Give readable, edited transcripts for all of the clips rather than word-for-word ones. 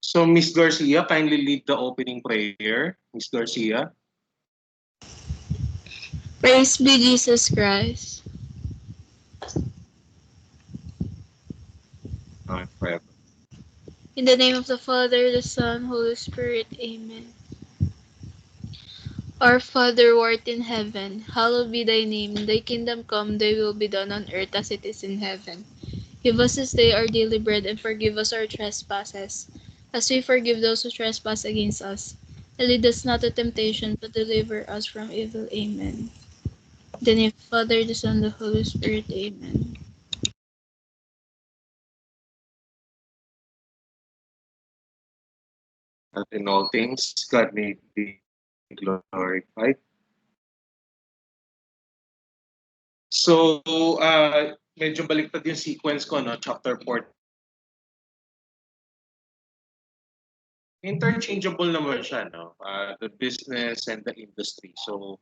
So, Miss Garcia, kindly lead the opening prayer. Miss Garcia. Praise be Jesus Christ. Forever. In the name of the Father, the Son, Holy Spirit. Amen. Our Father who art in heaven, hallowed be thy name. Thy kingdom come, thy will be done on earth as it is in heaven. Give us this day our daily bread, and forgive us our trespasses, as we forgive those who trespass against us. And lead us not to temptation, but deliver us from evil. Amen. In the name of the Father, the Son, and the Holy Spirit. Amen. And in all things, God may be glorified. So, medyo baliktad yung sequence ko, no? Chapter 4. Interchangeable naman siya, no? The business and the industry. So,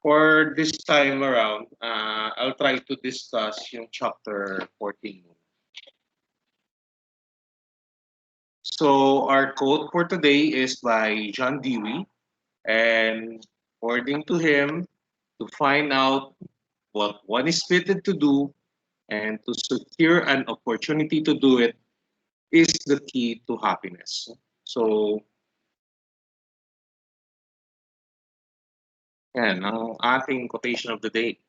for this time around, I'll try to discuss yung chapter 14. So, our quote for today is by John Dewey. And according to him, to find out what one is fitted to do and to secure an opportunity to do it is the key to happiness. So, yan, ang ating quotation of the day.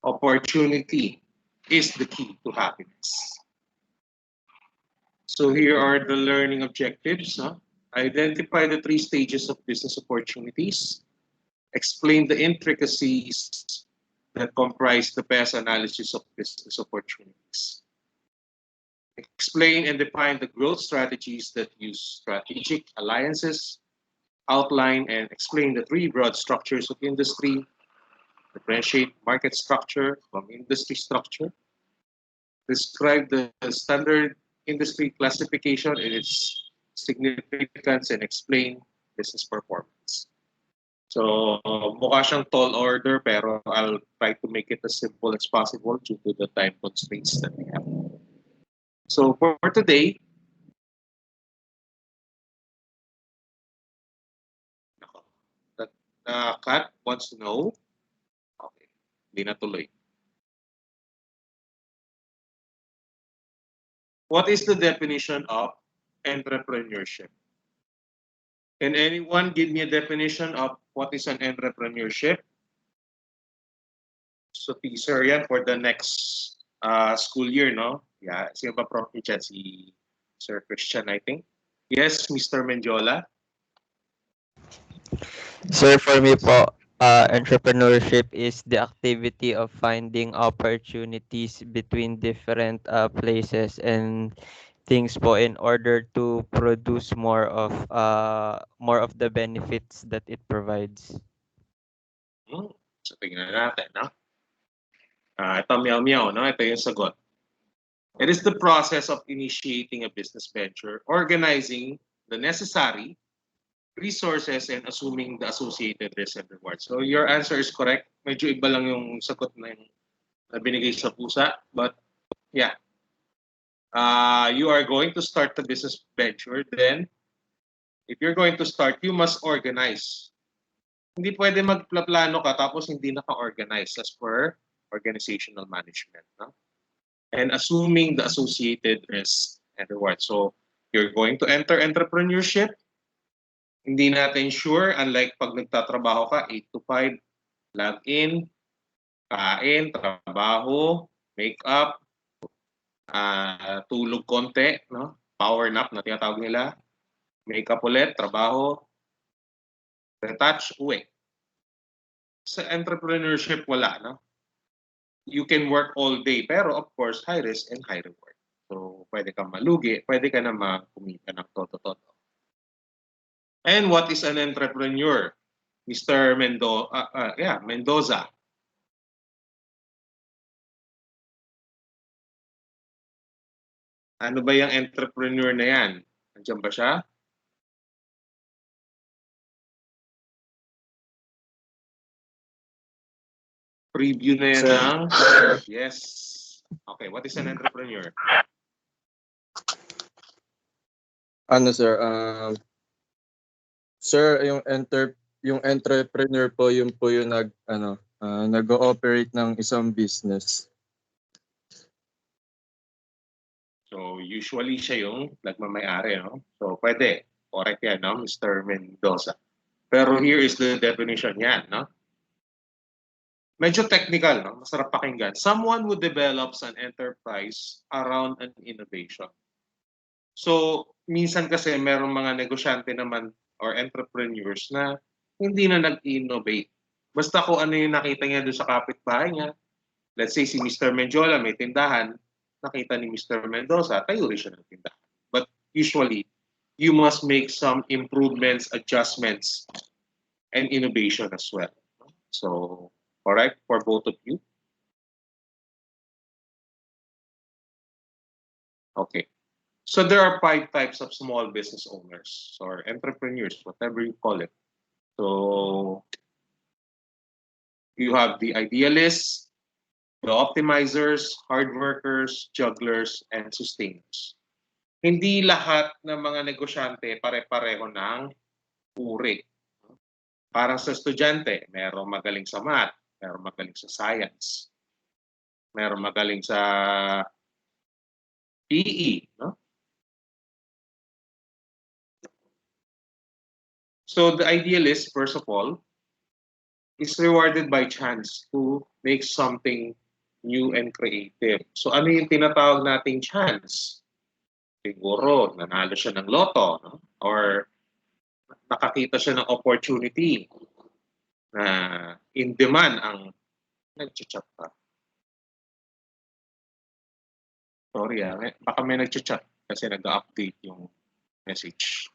Opportunity is the key to happiness. So here are the learning objectives. Identify the three stages of business opportunities. Explain the intricacies that comprise the best analysis of business opportunities. Explain and define the growth strategies that use strategic alliances. Outline and explain the three broad structures of industry. Differentiate market structure from industry structure. Describe the standard industry classification and its significance and explain business performance. So, mukha siyang tall order pero I'll try to make it as simple as possible due to the time constraints that we have. So, for today, that Kat wants to know, okay, hindi na tuloy. What is the definition of entrepreneurship? Can anyone give me a definition of what is an entrepreneurship? So, teaser yan for the next school year, no? Yeah, sino ba prof ni dyan? Si Sir Christian, I think. Yes, Mr. Menjola. Sir, for me po, entrepreneurship is the activity of finding opportunities between different places and things po in order to produce more of the benefits that it provides. So, tingnan natin, no? Ito, meow-meow, no? Ito yung sagot. It is the process of initiating a business venture, organizing the necessary resources, and assuming the associated risks and rewards. So your answer is correct. Medyo iba lang yung sagot na binigay sa pusa. But yeah, you are going to start the business venture. Then, if you're going to start, you must organize. Hindi pwede magplano ka tapos hindi naka-organize as per organizational management. No? And assuming the associated risks and rewards. So, you're going to enter entrepreneurship. Hindi natin sure, unlike pag nagtatrabaho ka, 8 to 5, log in, kain, trabaho, make up, tulog konti, no? Power nap na tinatawag nila, make up ulit, trabaho, retouch, uwi. Sa entrepreneurship, wala, no? You can work all day, pero of course, high risk and high reward. So, pwede kang malugi, pwede ka naman kumita ng toto-toto. And what is an entrepreneur? Mr. Mendoza. Ano ba yung entrepreneur na yan? Nandiyan ba siya? Preview na yan ng... Yes. Okay, what is an entrepreneur? Ano sir, sir, yung entrepreneur po, yun po yung nag-ooperate ng isang business. So usually siya yung nagmamay-ari, no? So pwede, correct yan, no, Mr. Mendoza. Pero here is the definition yan, no? Medyo technical, no? Masarap pakinggan. Someone who develops an enterprise around an innovation. So, minsan kasi merong mga negosyante naman or entrepreneurs na hindi na nag-innovate. Basta kung ano yung nakita niya doon sa kapitbahay niya. Let's say si Mr. Menjola may tindahan, nakita ni Mr. Mendoza, tayo rin siya ng tindahan. But usually, you must make some improvements, adjustments, and innovation as well. So, correct for both of you? Okay. So there are 5 types of small business owners or entrepreneurs, whatever you call it. So you have the idealists, the optimizers, hard workers, jugglers, and sustainers. Hindi lahat ng mga negosyante pare-pareho ng uri. Parang sa estudyante, merong magaling sa math, merong magaling sa science, merong magaling sa PE, no? So the idealist, first of all, is rewarded by chance to make something new and creative. So ano yung tinatawag nating chance? Siguro, nanalo siya ng loto, no? Or nakakita siya ng opportunity na in demand ang nag-chat pa. Sorry baka may nag-chat kasi nag-update yung message.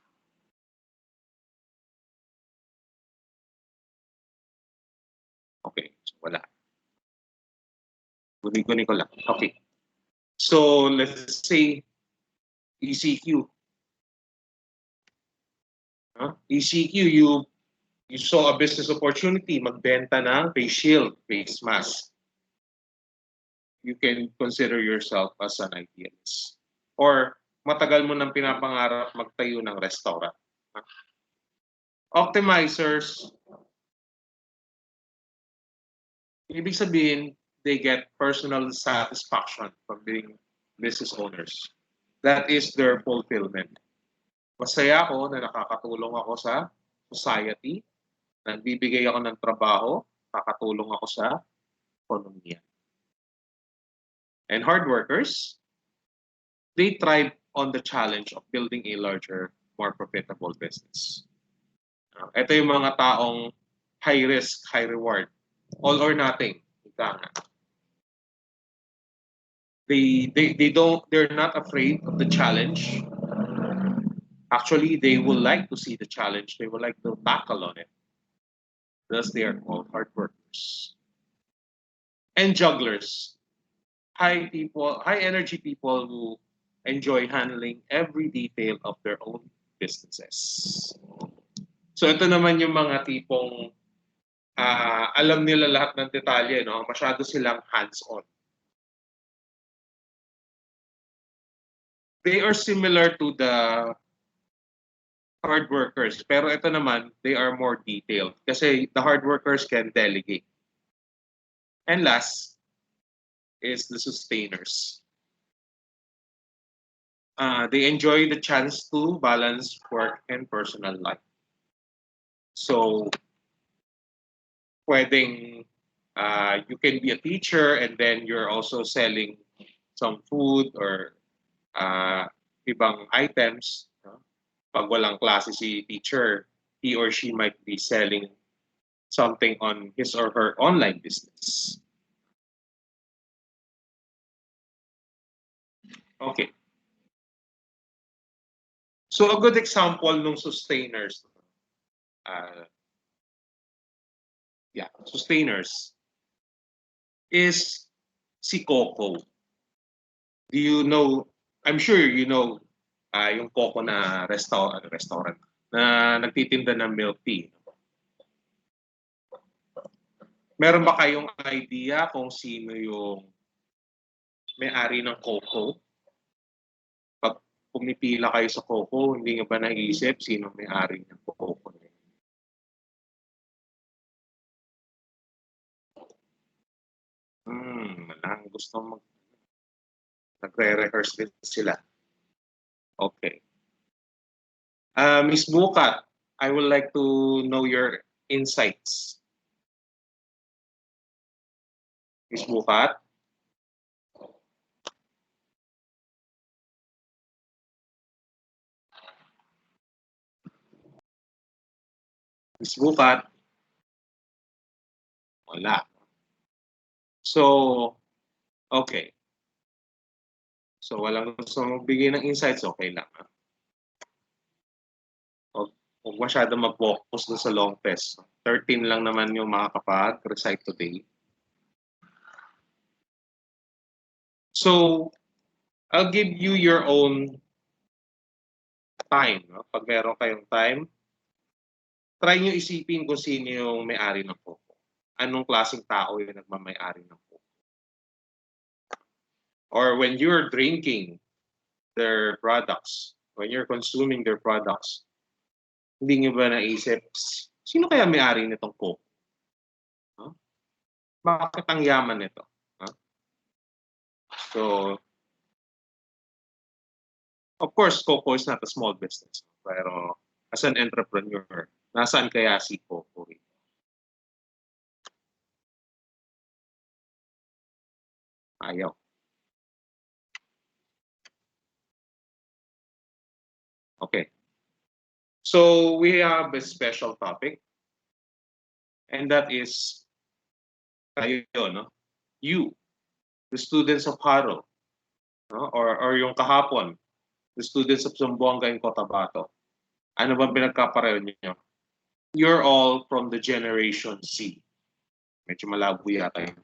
Okay, so wala. Guni-guni ko lang. Okay. So let's say ECQ. ECQ, you saw a business opportunity, magbenta ng face shield, face mask. You can consider yourself as an idealist. Or matagal mo nang pinapangarap magtayo ng restaurant. Optimizers, ibig sabihin, they get personal satisfaction from being business owners. That is their fulfillment. Masaya ako na nakakatulong ako sa society, nagbibigay ako ng trabaho, nakakatulong ako sa ekonomiya. And hard workers, they thrive on the challenge of building a larger, more profitable business. Ito yung mga taong high risk, high reward, all or nothing. They're not afraid of the challenge. Actually, they will like to see the challenge. They will like to tackle on it. Thus, they are called hard workers. And jugglers, high energy people who enjoy handling every detail of their own businesses. So ito naman yung mga tipong alam nila lahat ng detalye, no? Masyado silang hands-on. They are similar to the hard workers, pero ito naman, they are more detailed kasi the hard workers can delegate. And last is the sustainers. They enjoy the chance to balance work and personal life. So, pwedeng you can be a teacher and then you're also selling some food or ibang items. No? Pag walang klase si teacher, he or she might be selling something on his or her online business. Okay. So a good example ng sustainers. Sustainers is si Coco. Do you know, I'm sure you know yung Coco na restaurant na nagtitinda ng milk tea. Meron ba kayong idea kung sino yung may-ari ng Coco? pumipila kayo sa Coco, hindi nyo ba naisip sino may-ari ng Coco? Walang gusto nagre-rehearse din sila. Okay. Miss Bukat, I would like to know your insights. Miss Bukat? Miss Bukat? Wala. So, okay. So, walang gusto magbigay ng insights, okay lang. Huwag masyado mag-focus doon sa long test. 13 lang naman yung makakapag-recite today. So, I'll give you your own time. No? Pag meron kayong time, try nyo isipin kung sino yung may-ari ng Coco. Anong klaseng tao yung nagmamay-ari ng Coco. Or when you're drinking their products, when you're consuming their products, hindi nyo ba naisip, sino kaya may-ari nitong Coco? Huh? Bakit ang yaman nito? Huh? So, of course, Coco is not a small business. Pero as an entrepreneur, nasaan kaya si Coco? Ayaw. Okay. So we have a special topic, and that is kayo, no? You, the students of Haro, no? Or yung kahapon, the students of Zamboanga and Cotabato. Ano bang pinagkapareho niyo? You're all from the Generation Z. Medyo malabo yata yun.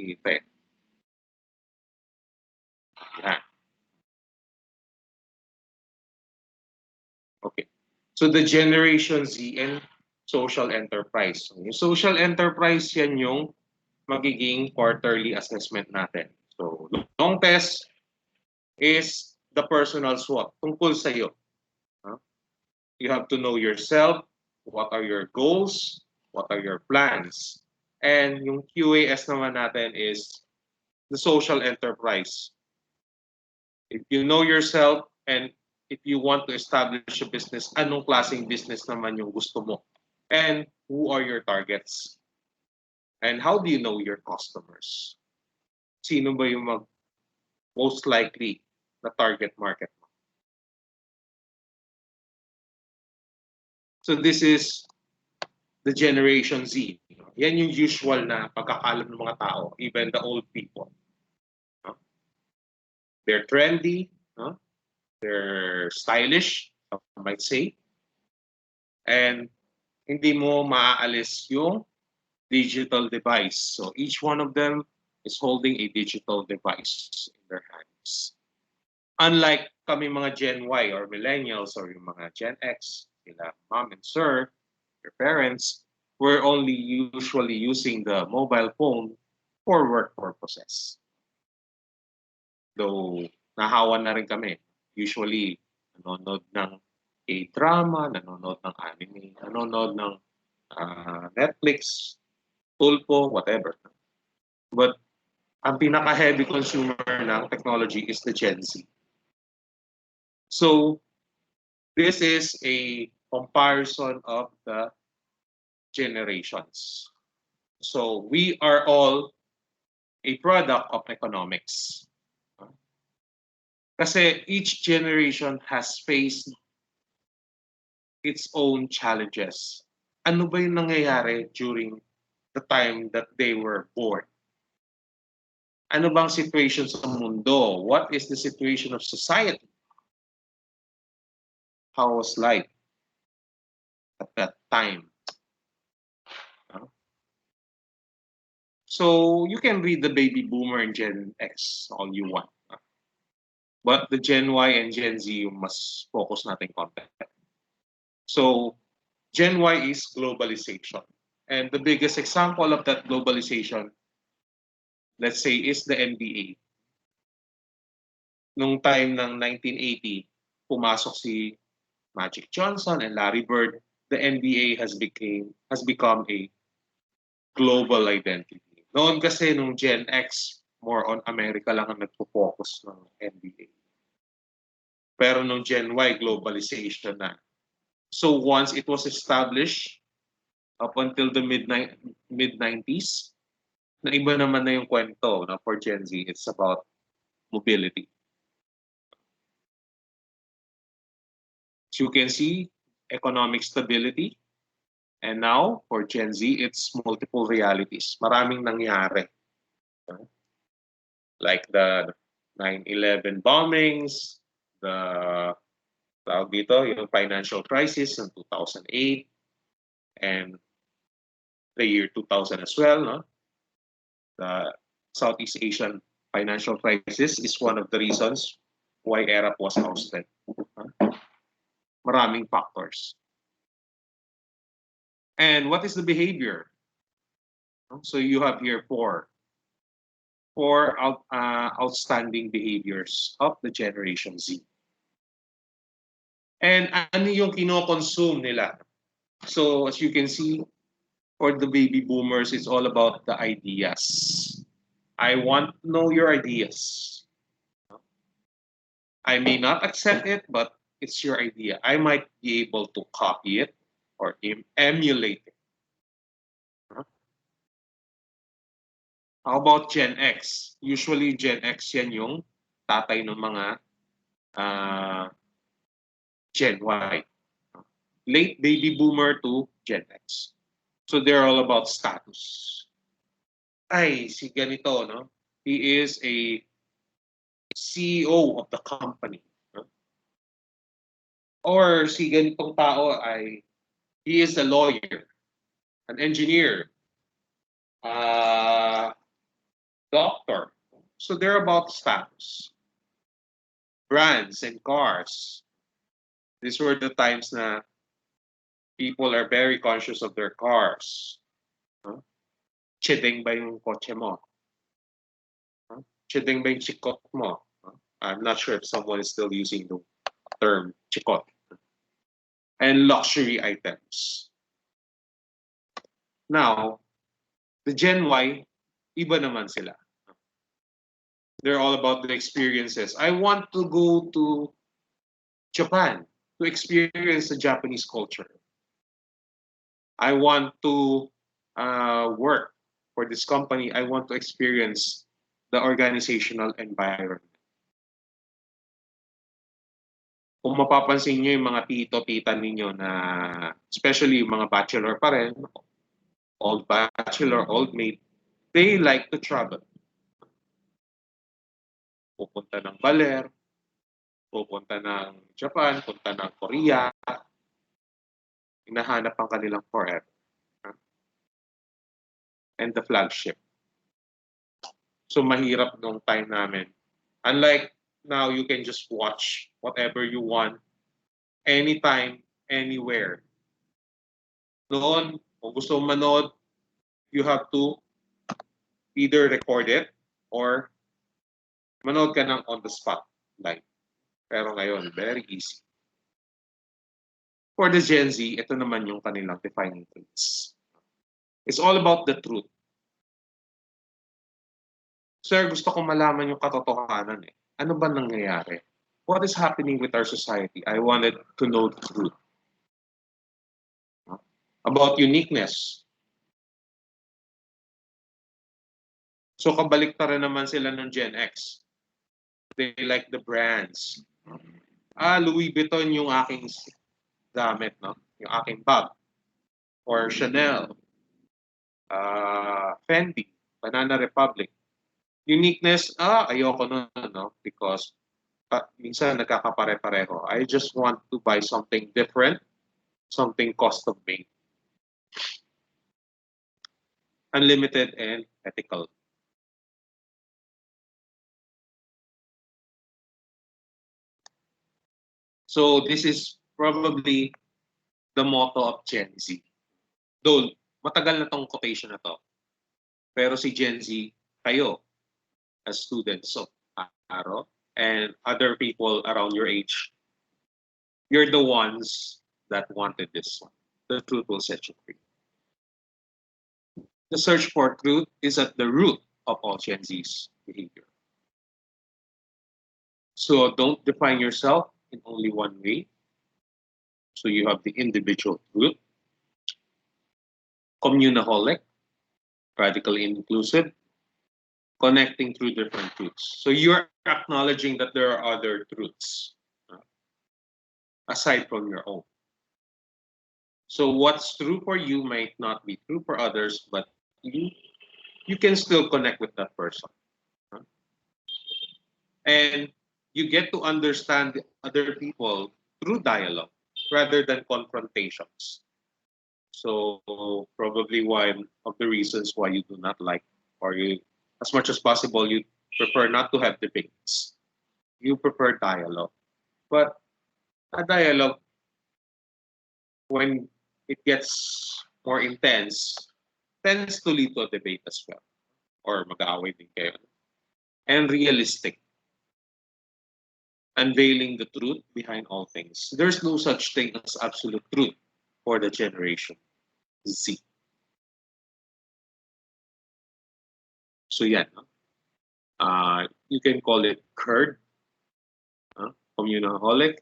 Kita. Yan. Okay. So the Generation Z and social enterprise. Yung social enterprise, yan yung magiging quarterly assessment natin. So long test is the personal SWOT. Tungkol sa iyo. Huh? You have to know yourself, what are your goals, what are your plans. And yung QAS naman natin is the social enterprise. If you know yourself and if you want to establish a business, anong klaseng business naman yung gusto mo? And who are your targets? And how do you know your customers? Sino ba yung most likely na target market mo? So this is the Generation Z. Yan yung usual na pagkakalam ng mga tao, even the old people. They're trendy, they're stylish, I might say, and hindi mo maaalis yung digital device. So each one of them is holding a digital device in their hands. Unlike kami mga Gen Y or millennials or yung mga Gen X, sila mom and sir, your parents, we're only usually using the mobile phone for work purposes. Though nahawa na rin kami. Usually, nanonood ng K-drama, nanonood ng anime, nanonood ng Netflix, Tulpo, whatever. But ang pinaka-heavy consumer ng technology is the Gen Z. So, this is a comparison of the generations. So, we are all a product of economics. Kasi each generation has faced its own challenges. Ano ba yung nangyayari during the time that they were born? Ano bang situation sa mundo? What is the situation of society? How was life at that time? So you can read the baby boomer and Gen X all you want. But the Gen Y and Gen Z yung mas focus natin content. So, Gen Y is globalization. And the biggest example of that globalization, let's say, is the NBA. Nung time ng 1980, pumasok si Magic Johnson and Larry Bird, the NBA has become a global identity. Noon kasi nung Gen X, more on America lang ang nagpo-focus ng NBA. Pero nung Gen Y, globalization na. So once it was established, up until the mid-90s, na iba naman na yung kwento na for Gen Z. It's about mobility. So you can see economic stability. And now, for Gen Z, it's multiple realities. Maraming nangyari. Like the 9/11 bombings, the tawag dito, yung financial crisis in 2008, and the year 2000 as well. No? The Southeast Asian financial crisis is one of the reasons why ERAP was ousted. Maraming factors. And what is the behavior? So you have here four outstanding behaviors of the Generation Z. And ano yung kino-consume nila? So as you can see, for the baby boomers, it's all about the ideas. I want to know your ideas. I may not accept it, but it's your idea. I might be able to copy it or emulate it. How about Gen X? Usually Gen X yan yung tatay ng mga Gen Y. Late baby boomer to Gen X. So they're all about status. Ay, si ganito, no? He is a CEO of the company. No? Or si ganitong tao ay he is a lawyer, an engineer, doctor. So they're about status. Brands and cars. These were the times na people are very conscious of their cars. No? Chideng ba yung kotse mo? No? Chideng ba yung chikot mo? No? I'm not sure if someone is still using the term chikot. And luxury items. Now, the Gen Y, iba naman sila. They're all about the experiences. I want to go to Japan to experience the Japanese culture. I want to work for this company. I want to experience the organizational environment. Kung mapapansin nyo yung mga tito-tita ninyo na, especially yung mga bachelor pa rin, old bachelor, old maid, they like to travel. Pupunta ng Baler, pupunta ng Japan, punta ng Korea, hinahanap ang kanilang forever. And the flagship. So mahirap nung time namin. Unlike now, you can just watch whatever you want, anytime, anywhere. Noon, kung gusto mo manood, you have to either record it or manood ka ng on the spot live. Pero ngayon, very easy. For the Gen Z, ito naman yung kanilang defining traits. It's all about the truth. Sir, gusto ko malaman yung katotohanan eh. Ano ba nangyayari? What is happening with our society? I wanted to know the truth. About uniqueness. So kabaliktaran naman sila ng Gen X. They like the brands. Louis Vuitton yung aking gamit, no? Yung aking bag. Or Chanel. Fendi. Banana Republic. Uniqueness, ayoko nun, no? Because minsan nagkakapare-pareho. I just want to buy something different, something custom made. Unlimited and ethical. So this is probably the motto of Gen Z. Though matagal na tong quotation na to. Pero si Gen Z, kayo as students of Aro and other people around your age, you're the ones that wanted this one. The truth will set you free. The search for truth is at the root of all Gen Z's behavior. So don't define yourself in only one way. So you have the individual truth, communaholic, radically inclusive, connecting through different truths. So you're acknowledging that there are other truths aside from your own. So what's true for you might not be true for others, but you can still connect with that person. And you get to understand other people through dialogue rather than confrontations. So probably one of the reasons why you do not like, or you, as much as possible, you prefer not to have debates. You prefer dialogue. But a dialogue, when it gets more intense, tends to lead to a debate as well. Or mag-aaway din kayo. And realistic. Unveiling the truth behind all things. There's no such thing as absolute truth for the generation Z. So yan. You can call it CURD, communaholic,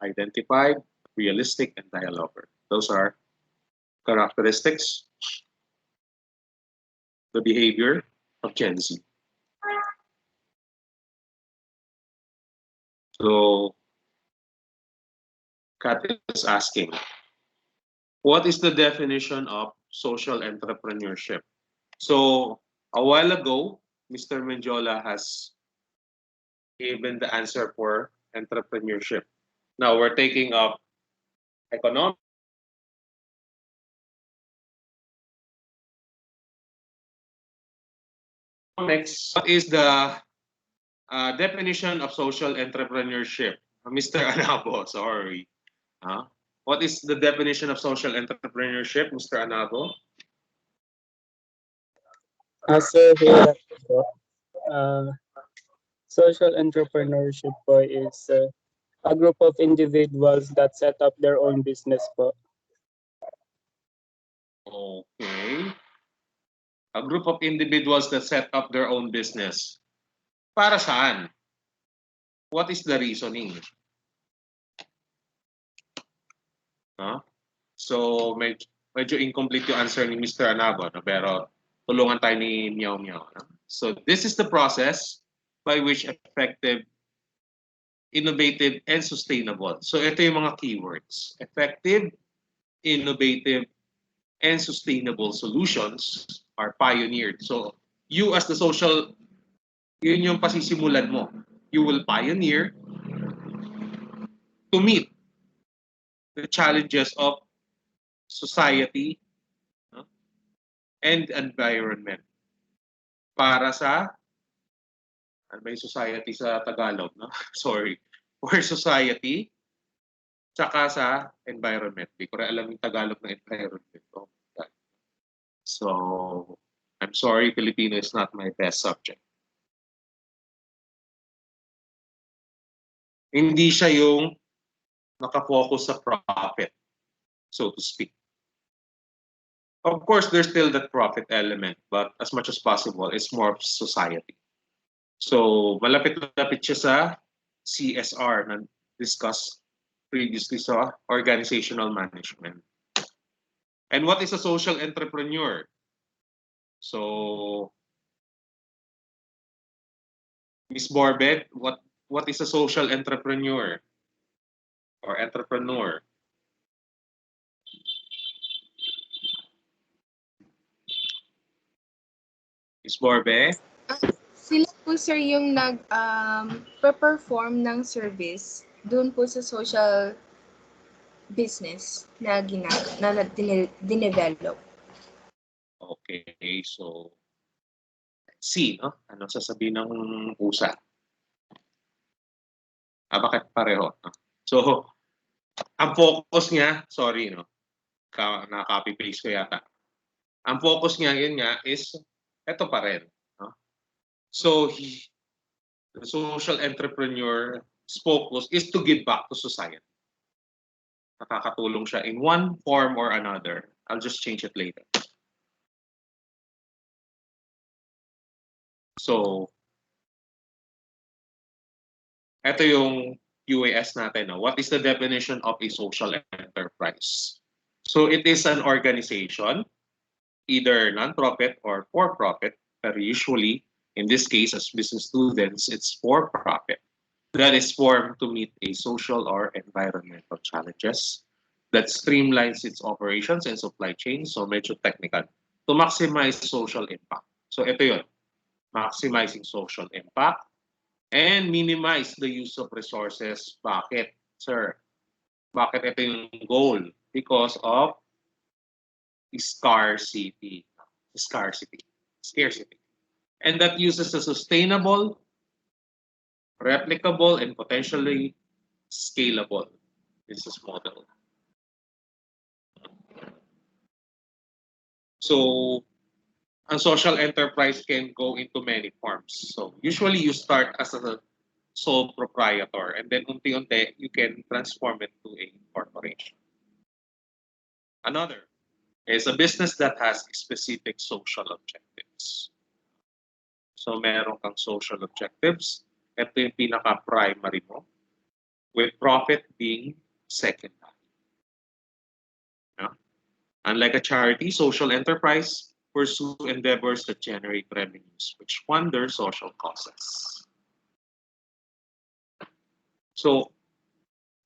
unidentified, realistic, and dialoguer. Those are characteristics, the behavior of Gen Z. So Kat is asking, what is the definition of social entrepreneurship? So a while ago, Mr. Menjola has given the answer for entrepreneurship. Now we're taking up economics. What is the definition of social entrepreneurship? Mr. Anabo, sorry. What is the definition of social entrepreneurship, Mr. Anabo? Sir, here po, uh, social entrepreneurship po is a group of individuals that set up their own business po. Okay. A group of individuals that set up their own business. Para saan? What is the reasoning? So, medyo incomplete yung answer ni Mr. Anabo, no? Pero tulungan tayo ni Meow Meow. No? So, this is the process by which effective, innovative, and sustainable. So, ito yung mga keywords. Effective, innovative, and sustainable solutions are pioneered. So, you as the social, yun yung pasisimulan mo. You will pioneer to meet the challenges of society, no? And environment. Para sa, ano ba yung society sa Tagalog? No? Sorry. For society, tsaka sa environment. Hindi ko rin alam yung Tagalog na environment. Oh, so, I'm sorry, Filipino is not my best subject. Hindi siya yung nakafocus sa profit, so to speak. Of course, there's still that profit element, but as much as possible, it's more of society. So, malapit-lapit siya sa CSR na discussed previously sa organizational management. And what is a social entrepreneur? So, Ms. Borbet, what is a social entrepreneur or entrepreneur? Ms. Borbe? Sila po sir yung nag-perform ng service doon po sa social business na dinevelop. Okay, so C, no? Ano sasabihin ng pusa? Bakit pareho? No? So, ang focus niya, sorry, no, na-copy paste ko yata. Ang focus niya, yun nga, is eto pa rin. No? So, the social entrepreneur's focus is to give back to society. Nakakatulong siya in one form or another. I'll just change it later. So, ito yung UAS natin. No? What is the definition of a social enterprise? So, it is an organization, either non-profit or for-profit, but usually, in this case, as business students, it's for-profit. That is formed to meet a social or environmental challenges that streamlines its operations and supply chain, so medyo technical, to maximize social impact. So ito yun, maximizing social impact and minimize the use of resources. Bakit, sir? Bakit ito yung goal? Because of scarcity. Scarcity. And that uses a sustainable, replicable, and potentially scalable business model. So, a social enterprise can go into many forms. So, usually you start as a sole proprietor and then unti-unti you can transform it to a corporation. Another is a business that has specific social objectives. So, meron kang social objectives. Ito yung pinaka-primary mo, with profit being secondary. Yeah? Unlike a charity, social enterprise pursue endeavors that generate revenues which fund their social causes. So,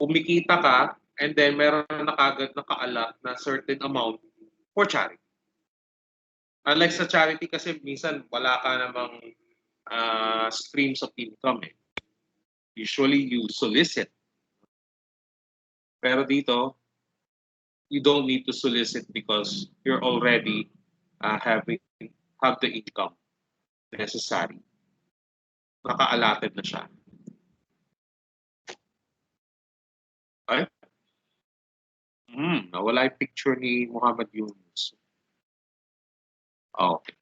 kumikita ka and then meron na kagad nakaalat na certain amount for charity. Unlike sa charity kasi minsan wala ka namang streams of income eh. Usually you solicit. Pero dito, you don't need to solicit because you're already have the income necessary. Naka-allotted na siya. Okay? Nawala yung picture ni Muhammad Yunus. Okay.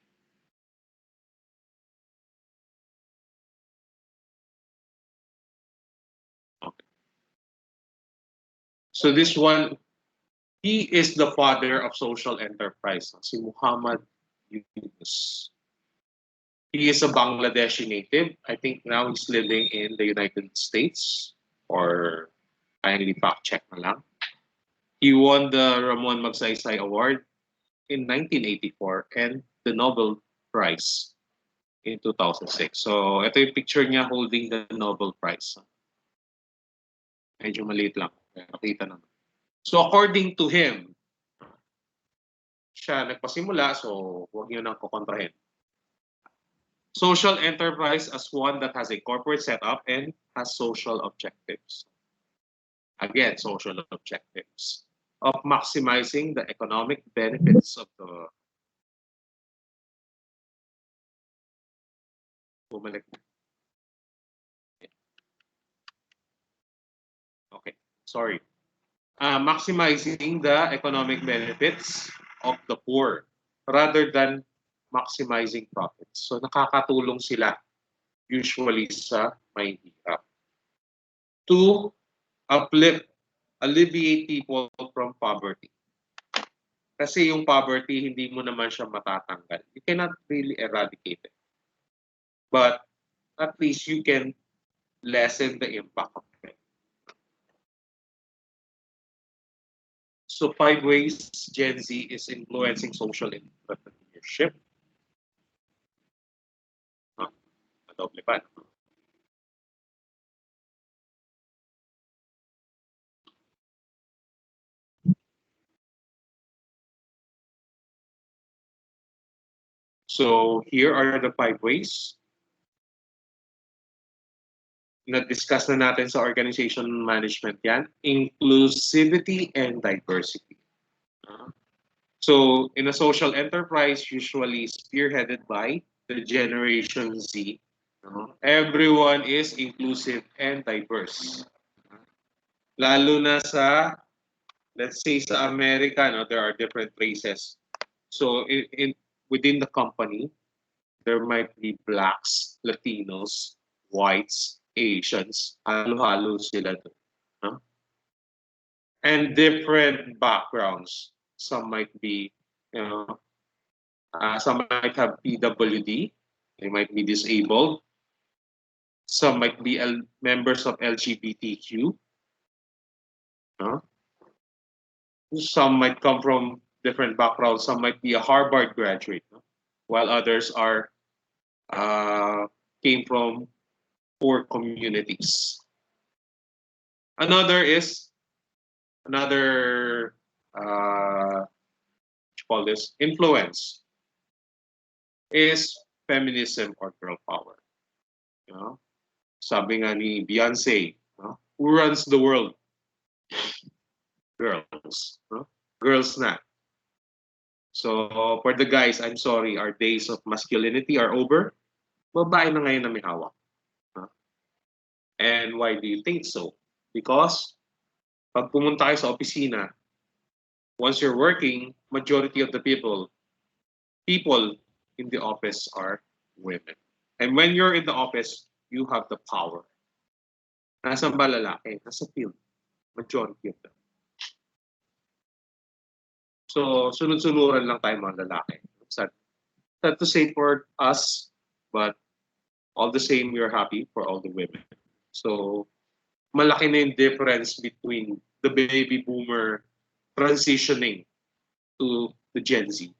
Okay. So this one, he is the father of social enterprise. Si Muhammad Yunus. He is a Bangladeshi native. I think now he's living in the United States, or kindly fact check na lang. He won the Ramon Magsaysay Award in 1984 and the Nobel Prize in 2006. So ito yung picture niya holding the Nobel Prize. Medyo maliit lang. Nakita naman. So according to him, siya nagpasimula, so huwag niyo nang kukontrahin. Social enterprise as one that has a corporate setup and has social objectives. Again, social objectives of maximizing the economic benefits of the bumalik. Okay, sorry. Maximizing the economic benefits of the poor rather than maximizing profits. So nakakatulong sila usually sa may hirap. To uplift, alleviate people from poverty. Kasi yung poverty, hindi mo naman siya matatanggal. You cannot really eradicate it. But at least you can lessen the impact of it. So 5 ways Gen Z is influencing social entrepreneurship. Doble pa. So here are the 5 ways. Na-discuss na natin sa organization management yan. Inclusivity and diversity. So in a social enterprise, usually spearheaded by the Generation Z, everyone is inclusive and diverse. Lalo na sa, let's say sa America, no, there are different races. So within the company, there might be blacks, Latinos, whites, Asians, halo-halo sila doon. No? And different backgrounds. Some might be, you know, some might have PWD, they might be disabled. Some might be members of LGBTQ. No? Some might come from different backgrounds. Some might be a Harvard graduate, no? While others are came from poor communities. Another is another what you call this influence is feminism or girl power. You know? Sabi nga ni Beyonce, no? Who runs the world? Girls. No? Girls na. So for the guys, I'm sorry, our days of masculinity are over. Babae na ngayon na may hawak. No? And why do you think so? Because pag pumunta kayo sa opisina, once you're working, majority of the people in the office are women. And when you're in the office, you have the power. Nasaan ba lalaki? Nasa field. Majority of them. So, sunod-sunuran lang tayo mga lalaki. Sad to say for us, but all the same, we're happy for all the women. So, malaki na yung difference between the baby boomer transitioning to the Gen Z.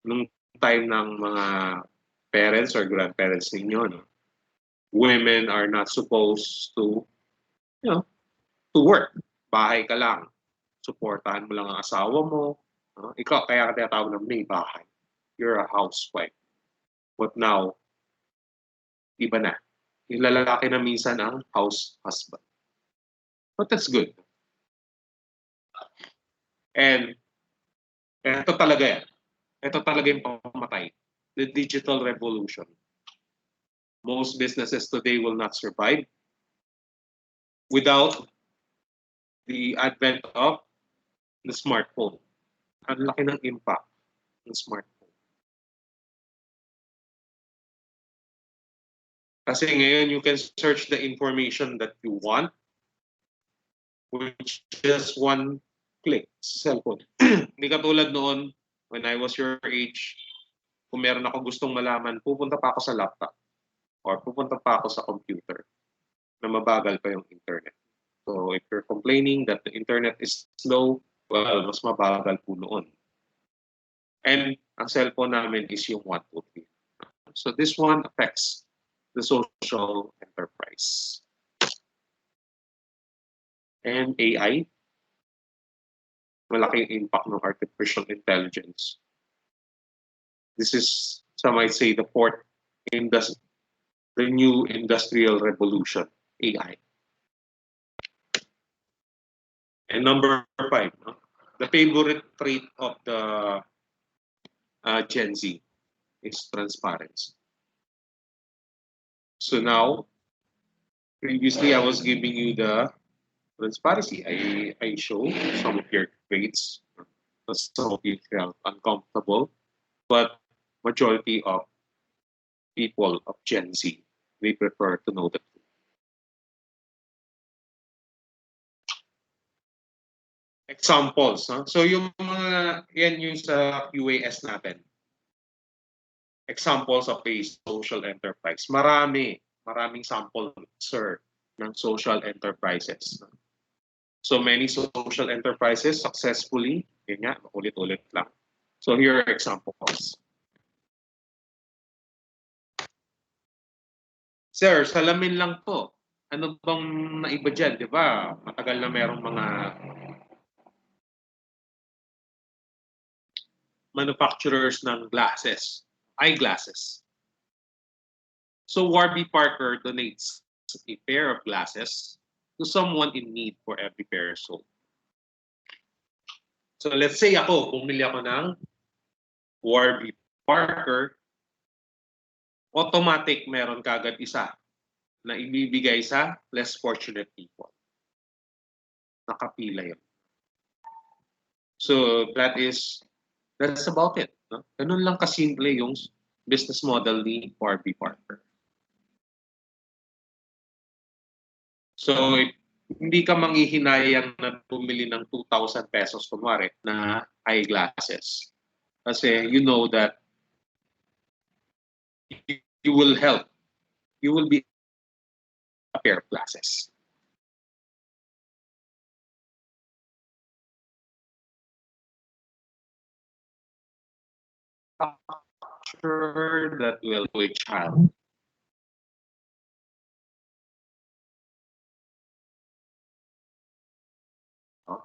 Nung time ng mga parents or grandparents ninyo, no? Women are not supposed to, you know, to work. Bahay ka lang. Suportahan mo lang ang asawa mo. No? Ikaw, kaya ka tinatawag na may bahay. You're a housewife. But now, iba na. Yung lalaki na minsan ang house husband. But that's good. And ito talaga yan. Ito talaga yung pamatay. The digital revolution. Most businesses today will not survive without the advent of the smartphone. Ang laki ng impact ng smartphone. Kasi ngayon, you can search the information that you want with just one click sa cellphone. Hindi katulad noon, when I was your age, kung meron ako gustong malaman, pupunta pa ako sa laptop or pupunta pa ako sa computer na mabagal pa yung internet. So if you're complaining that the internet is slow, well, mas mabagal po noon. And ang cellphone namin is yung 123. So this one affects the social enterprise. And AI, malaking impact ng artificial intelligence. This is, some might say, the new industrial revolution, AI. And number 5, no? The favorite trait of the Gen Z is transparency. So now, previously I was giving you the transparency. I show some of your grades. Some of you felt uncomfortable, but majority of people of Gen Z, we prefer to know the truth. Examples, no? So yung mga, yan yung sa QAS natin. Examples of a social enterprise. Maraming sample, sir, ng social enterprises. So many social enterprises successfully, yun nga, ulit-ulit lang. So here are examples. Sir, salamin lang to. Ano bang naiba dyan, di ba? Matagal na merong mga manufacturers ng glasses, eyeglasses. So Warby Parker donates a pair of glasses to someone in need for every pair sold. So let's say ako, bumili ako ng Warby Parker, automatic meron kagad isa na ibibigay sa less fortunate people. nakapila yun. So that's about it. No? Ganun lang kasimple yung business model ni Warby Parker. So, hindi ka manghihinayang na bumili ng 2,000 pesos kunwari na eyeglasses. Kasi you know that you will help. You will be a pair of glasses. Structure that will to a child. Oh.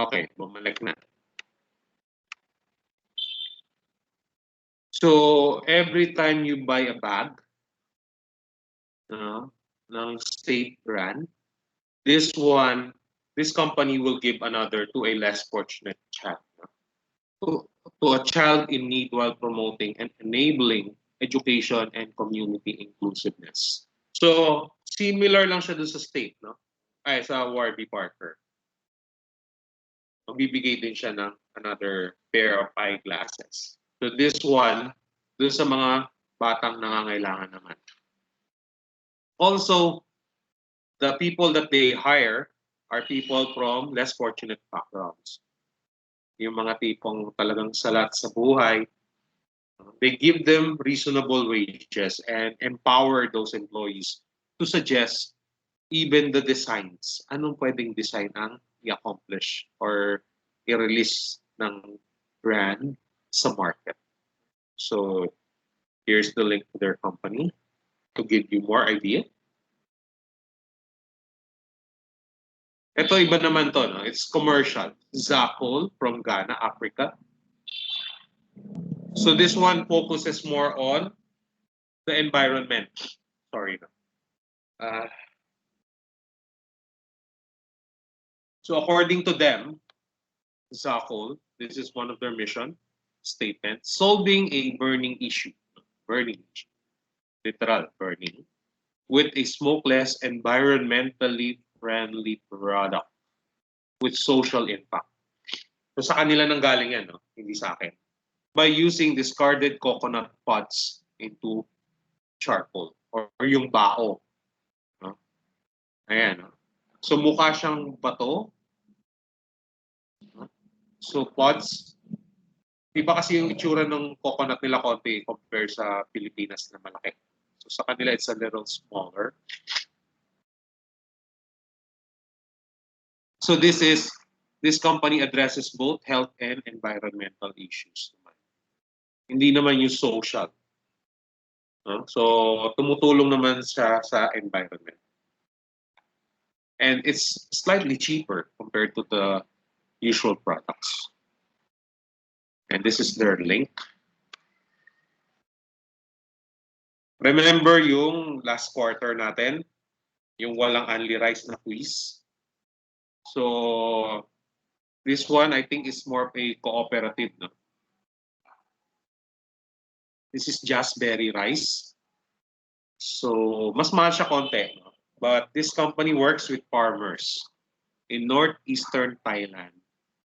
Okay, bumalik na. So, every time you buy a bag ng state brand, this company will give another to a less fortunate child. To a child in need while promoting and enabling education and community inclusiveness. So, similar lang siya dun sa state, no? Ay, sa Warby Parker. Magbibigay din siya ng another pair of eyeglasses. So, this one, dun sa mga batang nangangailangan naman. Also, the people that they hire are people from less fortunate backgrounds. Yung mga tipong talagang salat sa buhay, they give them reasonable wages and empower those employees to suggest even the designs. Anong pwedeng design ang i-accomplish or i-release ng brand sa market. So, here's the link to their company to give you more idea. Ito iba naman to, no? It's commercial. Zakol from Ghana, Africa. So this one focuses more on the environment. Sorry. No? So according to them, Zakol, this is one of their mission statements, solving a burning issue, literal burning, with a smokeless, environmentally friendly product with social impact. So sa kanila nang galing yan, no? Hindi sa akin. By using discarded coconut pods into charcoal or yung bao. No? Ayan. No? So mukha siyang bato. No? So pods, di ba kasi yung itsura ng coconut nila konti compare sa Pilipinas na malaki. So sa kanila it's a little smaller. So this company addresses both health and environmental issues. Hindi naman yung social. No? So tumutulong naman siya sa environment. And it's slightly cheaper compared to the usual products. And this is their link. Remember yung last quarter natin, yung walang only rice na quiz. So this one I think is more of a cooperative. No? This is just berry rice. So mas mahal siya konti. No? But this company works with farmers in northeastern Thailand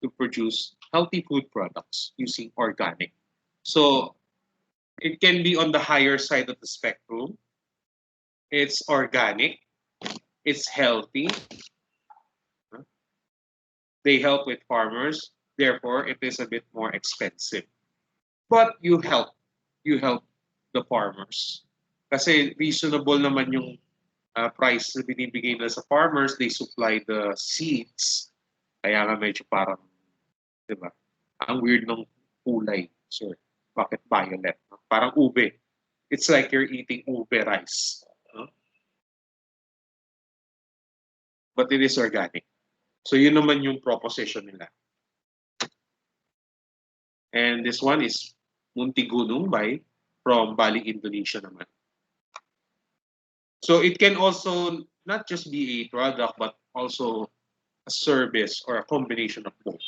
to produce healthy food products using organic. So it can be on the higher side of the spectrum. It's organic. It's healthy. They help with farmers. Therefore, it is a bit more expensive. But you help the farmers. Kasi reasonable naman yung price na binibigay nila sa farmers. They supply the seeds. Kaya nga medyo parang, di ba? Ang weird ng kulay, sir. Bakit violet? Parang ube. It's like you're eating ube rice. No? But it is organic. So yun naman yung proposition nila. And this one is Muntigunung from Bali, Indonesia naman. So it can also not just be a product but also a service or a combination of both.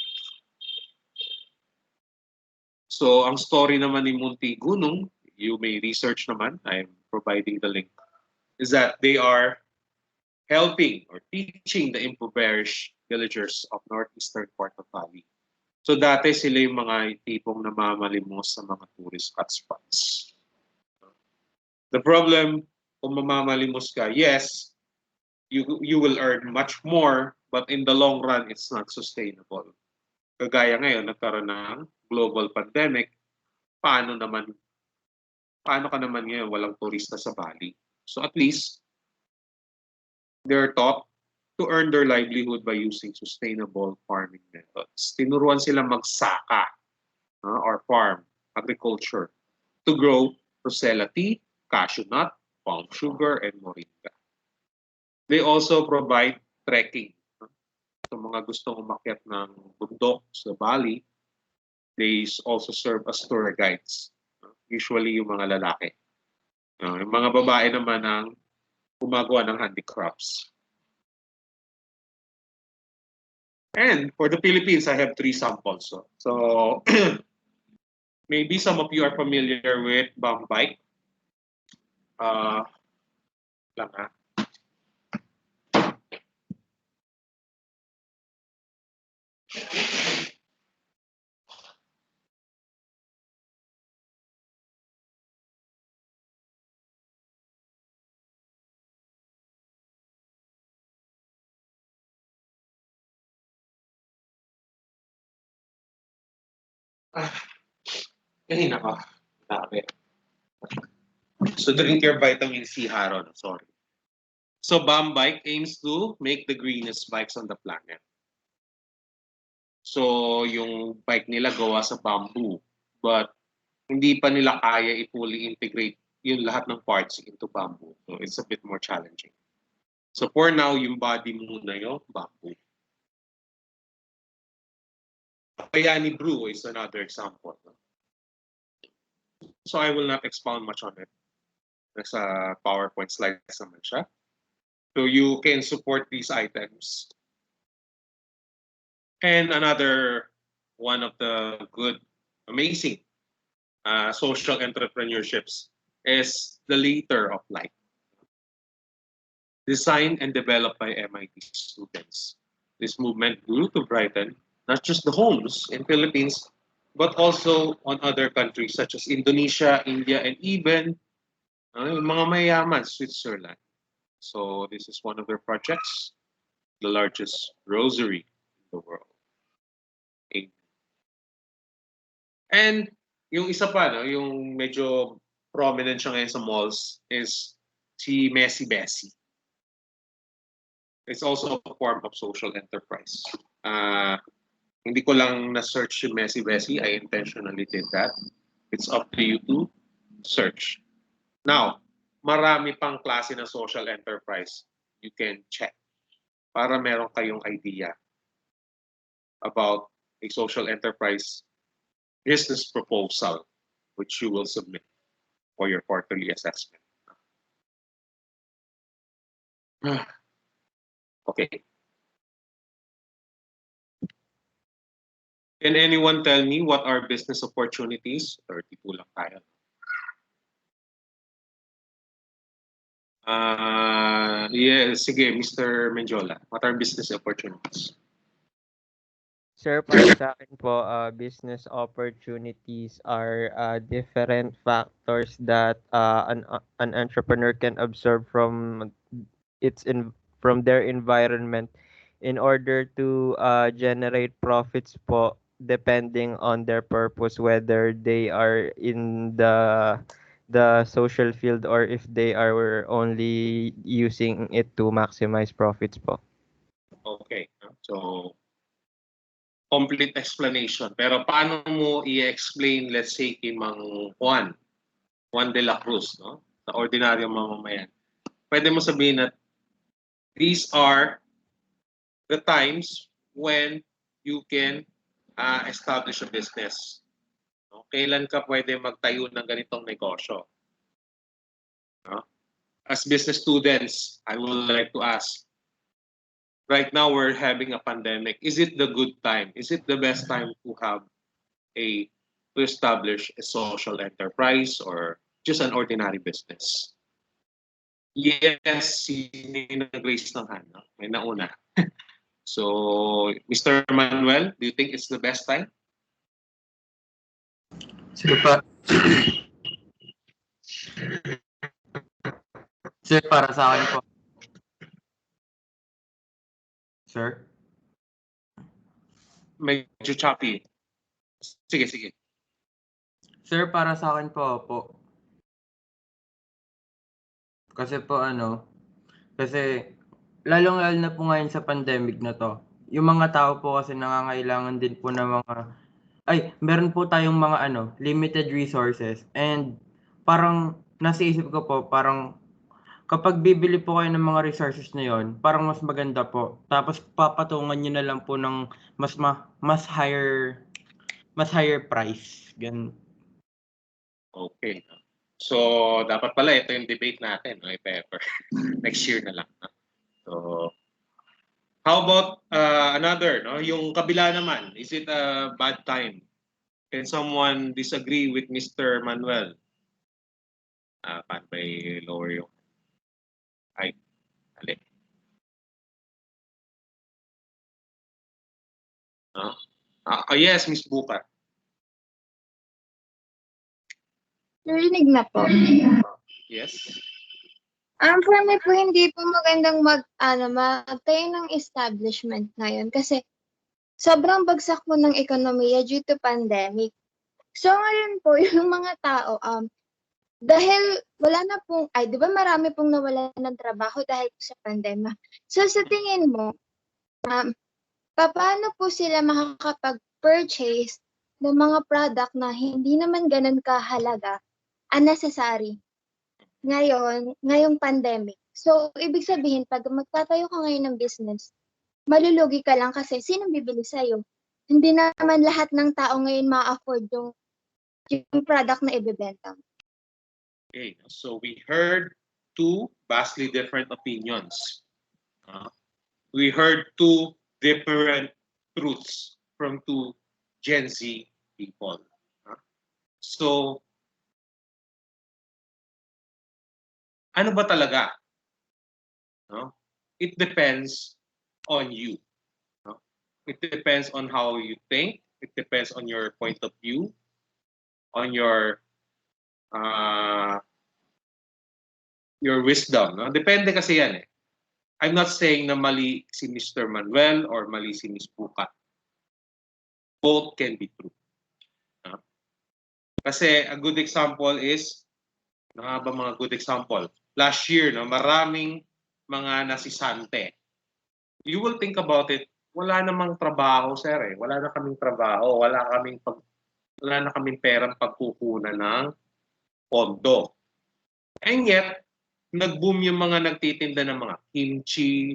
So ang story naman ni Muntigunung, you may research naman, I'm providing the link, is that they are helping or teaching the impoverished villagers of northeastern part of Bali. So dati sila yung mga tipong namamalimos sa mga tourist hotspots. The problem, kung mamamalimos ka, yes, you will earn much more, but in the long run, it's not sustainable. Kagaya ngayon, nagkaroon ng global pandemic, paano ka naman ngayon walang turista sa Bali? So at least, they're taught to earn their livelihood by using sustainable farming methods. Tinuruan sila magsaka or farm, agriculture, to grow rosella tea, cashew nut, palm sugar, and moringa. They also provide trekking. Sa mga gustong umakyat ng bundok sa Bali, they also serve as tour guides. Usually yung mga lalaki. Yung mga babae naman ang gumagawa ng handicrafts. And for the Philippines, I have 3 samples. So maybe some of you are familiar with Bambike. Lang ha. Kanina ka. Dami. So drink your vitamin C, Haron. Sorry. So Bambike aims to make the greenest bikes on the planet. So yung bike nila gawa sa bamboo. But hindi pa nila kaya i-fully integrate yung lahat ng parts into bamboo. So it's a bit more challenging. So for now, yung body muna yung bamboo. Bayani Brew is another example. So I will not expound much on it. Nasa PowerPoint slides naman siya. So you can support these items. And another one of the good, amazing social entrepreneurships is the Leader of Light. Designed and developed by MIT students. This movement grew to brighten not just the homes in Philippines, but also on other countries such as Indonesia, India, and even mga mayaman, Switzerland. So this is one of their projects, the largest rosary in the world. And yung isa pa, yung medyo prominent siya ngayon sa malls is si Messi Bessie. It's also a form of social enterprise. Hindi ko lang na-search si Messi Bessie. I intentionally did that. It's up to you to search. Now, marami pang klase ng social enterprise you can check para meron kayong idea about a social enterprise business proposal which you will submit for your quarterly assessment. Okay. Can anyone tell me what are business opportunities? 32 lang tayo. Sige, Mr. Menjola. What are business opportunities? Sir, para sa akin po, business opportunities are different factors that an entrepreneur can observe from from their environment in order to generate profits po depending on their purpose, whether they are in the social field or if they are only using it to maximize profits po. Okay. So, complete explanation. Pero paano mo i-explain, let's say, kay Mang Juan de la Cruz, no? Sa ordinaryong mamamayan. Pwede mo sabihin na these are the times when you can establish a business. No? Kailan ka pwede magtayo ng ganitong negosyo? No? As business students, I would like to ask, right now we're having a pandemic. Is it the good time? Is it the best time to to establish a social enterprise or just an ordinary business? Yes, sino yung nag-raise ng hand? No? May nauna. So, Mr. Manuel, do you think it's the best time? Sir, sir, para sa akin po. Sir? Medyo choppy. Sige, sige. Sir, para sa akin po. Kasi po kasi lalong-lalo na po ngayon sa pandemic na 'to, yung mga tao po kasi nangangailangan din po ng meron po tayong mga limited resources and parang nasa isip ko po parang kapag bibili po kayo ng mga resources na yun, parang mas maganda po. Tapos papatungan niyo na lang po ng mas higher price, ganun. Okay. So, dapat pala ito yung debate natin, no, if ever. Next year na lang. No? So, how about another, no? Yung kabila naman, is it a bad time? Can someone disagree with Mr. Manuel? Paano ba lower yung height? Ali. No? Yes, Miss Buka. Narinig na po. Yes. For me po, hindi po magandang magtayo ng establishment ngayon kasi sobrang bagsak po ng ekonomiya due to pandemic. So ngayon po, yung mga tao, dahil wala na pong, di ba marami pong nawala ng trabaho dahil po sa pandemya. So sa tingin mo, paano po sila makakapag-purchase ng mga product na hindi naman ganun kahalaga, unnecessary, ngayong pandemic? So, ibig sabihin, pag magtatayo ka ngayon ng business, malulugi ka lang kasi sinong bibili sa'yo? Hindi naman lahat ng tao ngayon ma-afford yung product na ibebenta. Okay, so we heard two vastly different opinions. We heard two different truths from two Gen Z people. So, ano ba talaga? No? It depends on you. No? It depends on how you think. It depends on your point of view, on your wisdom. No? Depende kasi yan eh. I'm not saying na mali si Mr. Manuel or mali si Miss Buka. Both can be true. No? Kasi a good example is, ano nga ba mga good example? Last year, no, maraming mga nasisante. You will think about it, wala namang trabaho, sir eh. Wala na kaming trabaho, wala na kaming perang pagkukunan ng pondo. And yet, nag-boom yung mga nagtitinda ng mga kimchi,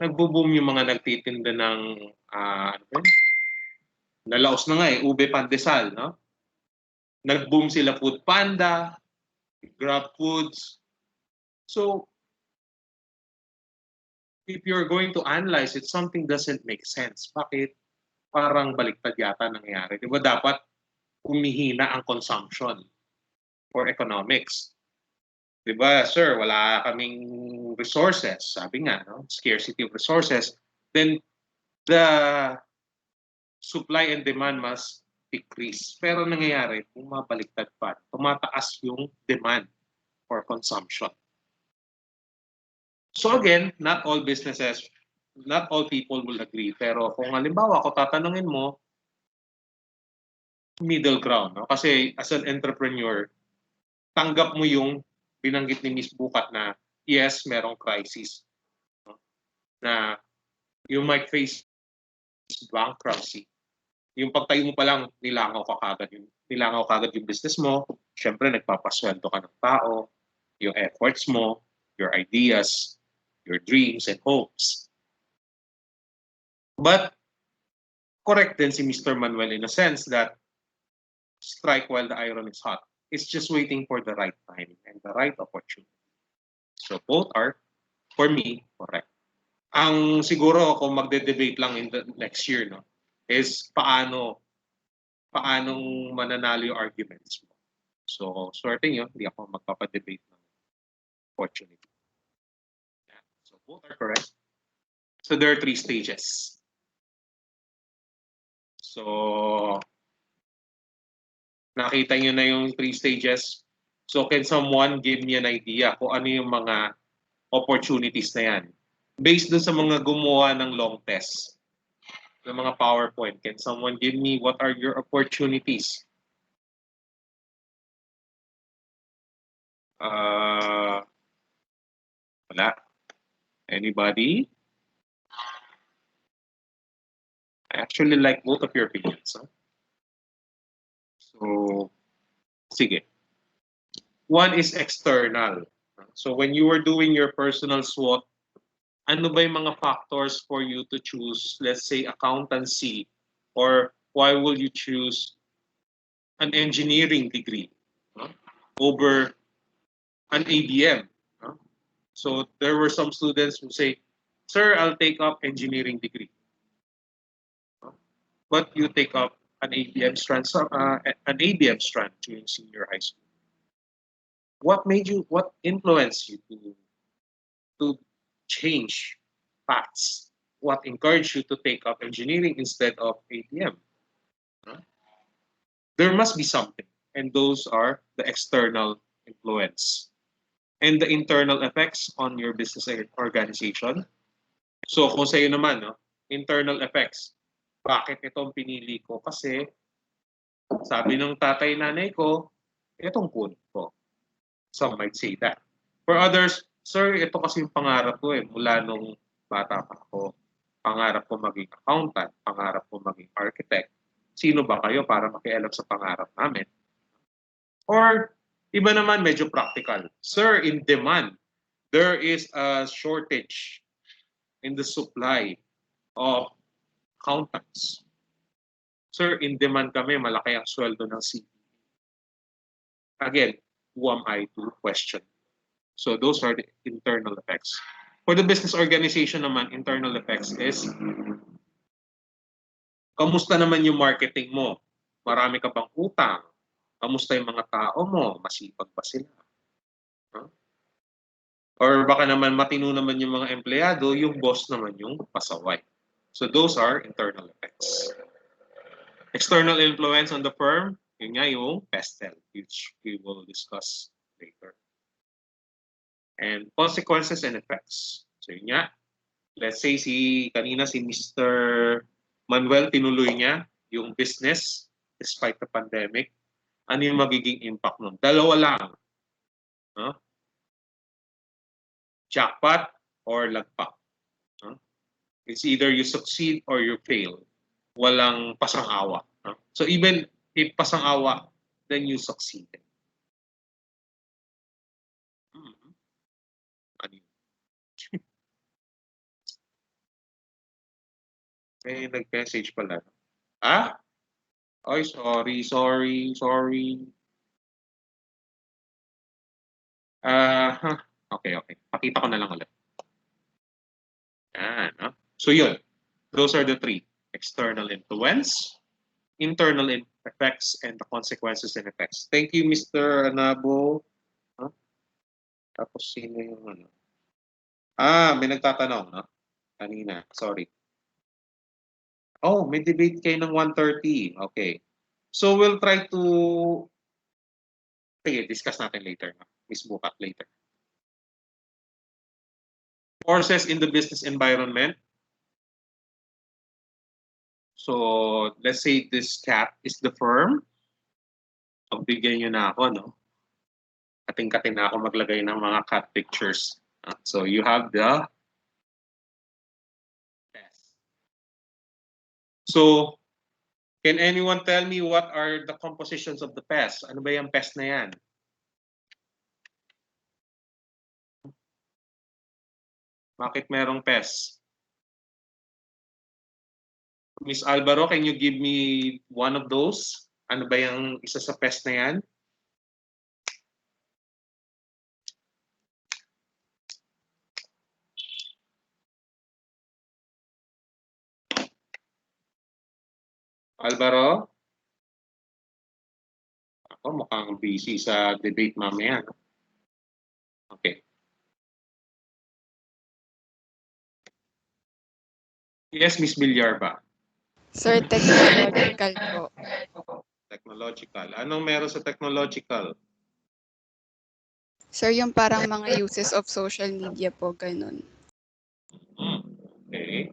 nagbo-boom yung mga nagtitinda ng nalaos na nga eh, ube pandesal, no? Nag-boom sila Food Panda, Grab Foods. So, if you're going to analyze it, something doesn't make sense. Bakit? Parang baliktad yata nangyayari. Di ba dapat humihina ang consumption for economics? Di ba, sir, wala kaming resources. Sabi nga, no? Scarcity of resources. Then, the supply and demand must decrease. Pero nangyayari, bumabaliktad pa. Tumataas yung demand for consumption. So again, not all businesses, not all people will agree. Pero kung halimbawa, ako tatanungin mo, middle ground. No? Kasi as an entrepreneur, tanggap mo yung binanggit ni Miss Bukat na yes, merong crisis. No? Na you might face bankruptcy. Yung pagtayo mo pa lang, nilangaw kagad yung business mo. Siyempre, nagpapasweldo ka ng tao, yung efforts mo, your ideas, your dreams and hopes. But correct din si Mr. Manuel in a sense that strike while the iron is hot. It's just waiting for the right time and the right opportunity. So both are, for me, correct. Ang siguro kung magde-debate lang in the next year, no, is paanong mananalo yung arguments mo. So, swerte nyo, hindi ako magpapadebate ng opportunity. Yeah. So both are correct. So there are 3 stages. So nakita nyo na yung 3 stages. So can someone give me an idea kung ano yung mga opportunities na yan? Based dun sa mga gumawa ng long test, ng mga PowerPoint, can someone give me what are your opportunities? Wala. Anybody? I actually like both of your opinions. Huh? So, sige. One is external. So when you were doing your personal SWOT, ano ba yung mga factors for you to choose, let's say, accountancy, or why will you choose an engineering degree over an ABM? So there were some students who say, "Sir, I'll take up engineering degree," but you take up an ABM strand, during senior high school. What made you? What influenced you to change paths? What encouraged you to take up engineering instead of ABM? There must be something, and those are the external influence and the internal effects on your business organization. So kung sa'yo naman, no, internal effects, bakit itong pinili ko? Kasi sabi ng tatay nanay ko, itong punto ko. Some might say that. For others, sir, ito kasi yung pangarap ko mula nung bata pa ako. Pangarap ko maging accountant, pangarap ko maging architect. Sino ba kayo para makialam sa pangarap namin? Or iba naman medyo practical. Sir, in demand, there is a shortage in the supply of accountants. Sir, in demand kami, malaki ang sweldo ng CP. Again, who am I to question? So those are the internal effects. For the business organization naman, internal effects is, kamusta naman yung marketing mo? Marami ka bang utang? Kamusta yung mga tao mo? Masipag ba sila? Or baka naman matino naman yung mga empleyado, yung boss naman yung pasaway. So those are internal effects. External influence on the firm, yun nga yung pestel, which we will discuss later. And consequences and effects. So yun nga, let's say kanina si Mr. Manuel, tinuloy niya yung business despite the pandemic. Ano yung magiging impact nun? Dalawa lang. Huh? Jackpot or lagpak. Huh? It's either you succeed or you fail. Walang pasang-awa. Huh? So even if pasang-awa, then you succeeded. Ano yun? May nag-message pala. Ah? Ay, sorry. Okay. Pakita ko na lang ulit. Yan, no? So yun. Those are the 3. External influence, internal effects, and the consequences and effects. Thank you, Mr. Anabo. Huh? Tapos sino yung ano? May nagtatanong, no? Kanina. Sorry. Oh, may debate kayo ng 1:30. Okay. So we'll try to... Sige, discuss natin later. No? Miss Bukat later. Forces in the business environment. So, let's say this cat is the firm. Pagbigyan nyo na ako, no? Kating-kating na ako maglagay ng mga cat pictures. So, you have the pest. So, can anyone tell me what are the compositions of the pest? Ano ba yung pest na yan? Bakit merong pest? Miss Alvaro, can you give me one of those? Ano ba yung isa sa pest na yan? Alvaro? Ako mukhang busy sa debate mamaya. Okay. Yes, Miss Villar ba? Sir, technological po. Technological. Anong meron sa technological? Sir, yung parang mga uses of social media po, ganun. Okay.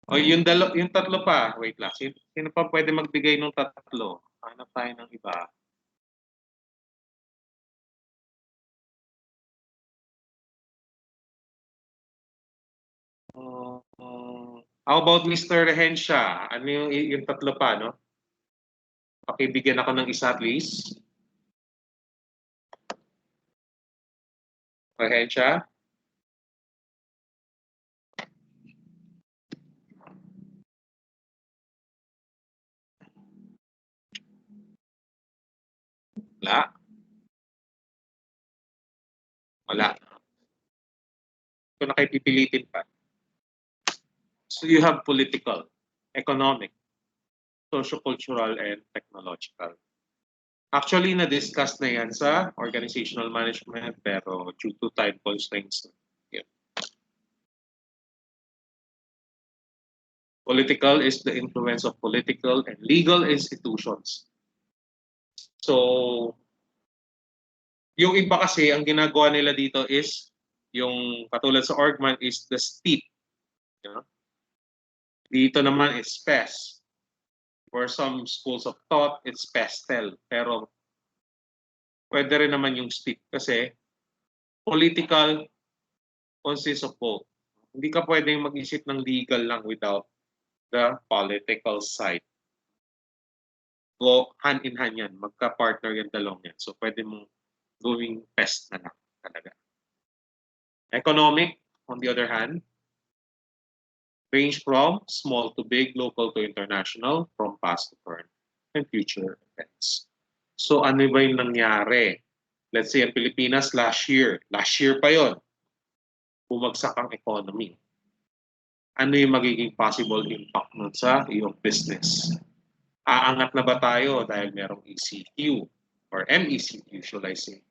O yung tatlo pa. Wait lang. Sino pa pwede magbigay ng tatlo? Hanap tayo ng iba. How about Mr. Rehensya? Ano yung tatlo pa, no? Pakibigyan ako ng isa, please. Rehensya? Wala. Wala. Kung na kayo pipilitin pa. So you have political, economic, socio-cultural, and technological. Actually, na-discuss na yan sa organizational management pero due to time constraints. Yeah. Political is the influence of political and legal institutions. So, yung iba kasi, ang ginagawa nila dito is, yung katulad sa Orgman is the steep. You know? Dito naman is PES. For some schools of thought, it's pastel. Pero pwede rin naman yung steep kasi political consists of both. Hindi ka pwedeng mag-isip ng legal lang without the political side. Go hand in hand yan. Magka-partner yung dalawang yan. So pwede mong gawing PES na lang talaga. Economic, on the other hand, range from small to big, local to international, from past to current, and future events. So ano ba yung nangyari? Let's say ang Pilipinas last year pa yon, bumagsak ang economy. Ano yung magiging possible impact nun sa iyong business? Aangat na ba tayo dahil merong ECQ or MECQ, should I say?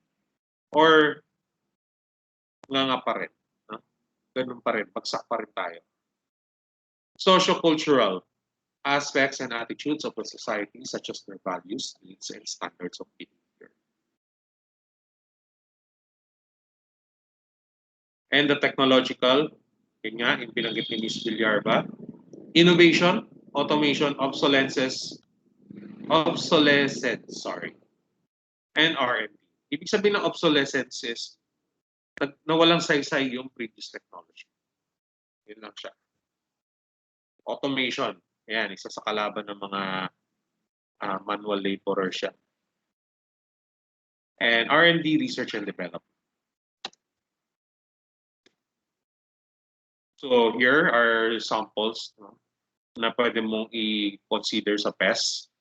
Or nga pa rin? No? Ganun pa rin, bagsak pa rin tayo. Socio-cultural aspects and attitudes of a society such as their values, needs, and standards of behavior. And the technological, yun nga, yung binanggit ni Ms. Villarba, innovation, automation, obsolescence, and R&D. Ibig sabihin ng obsolescence is nawalang saysay yung previous technology. Yun lang siya. Automation, yan, isa sa kalaban ng mga manual laborer siya. And R&D, research and development. So here are samples, no, na pwede mong i-consider sa PES.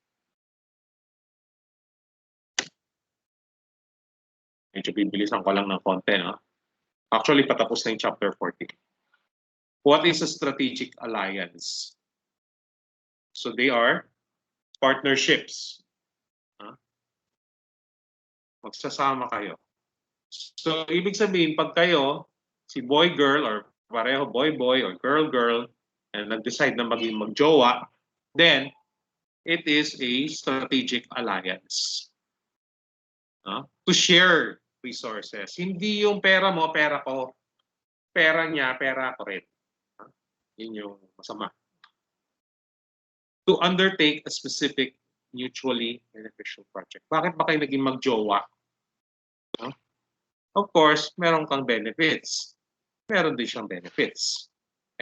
Medyo bibilisan ko lang ng konti. No? Actually, patapos na yung chapter 14. What is a strategic alliance? So they are partnerships. Magsasama kayo. So ibig sabihin, pag kayo, si boy-girl or pareho boy-boy or girl-girl, and nag-decide na maging magjowa, then it is a strategic alliance. To share resources. Hindi yung pera mo, pera ko. Pera niya, pera ko rin. Yun yung masama. To undertake a specific mutually beneficial project. Bakit ba kayo naging magjowa? Of course, meron kang benefits. Meron din siyang benefits.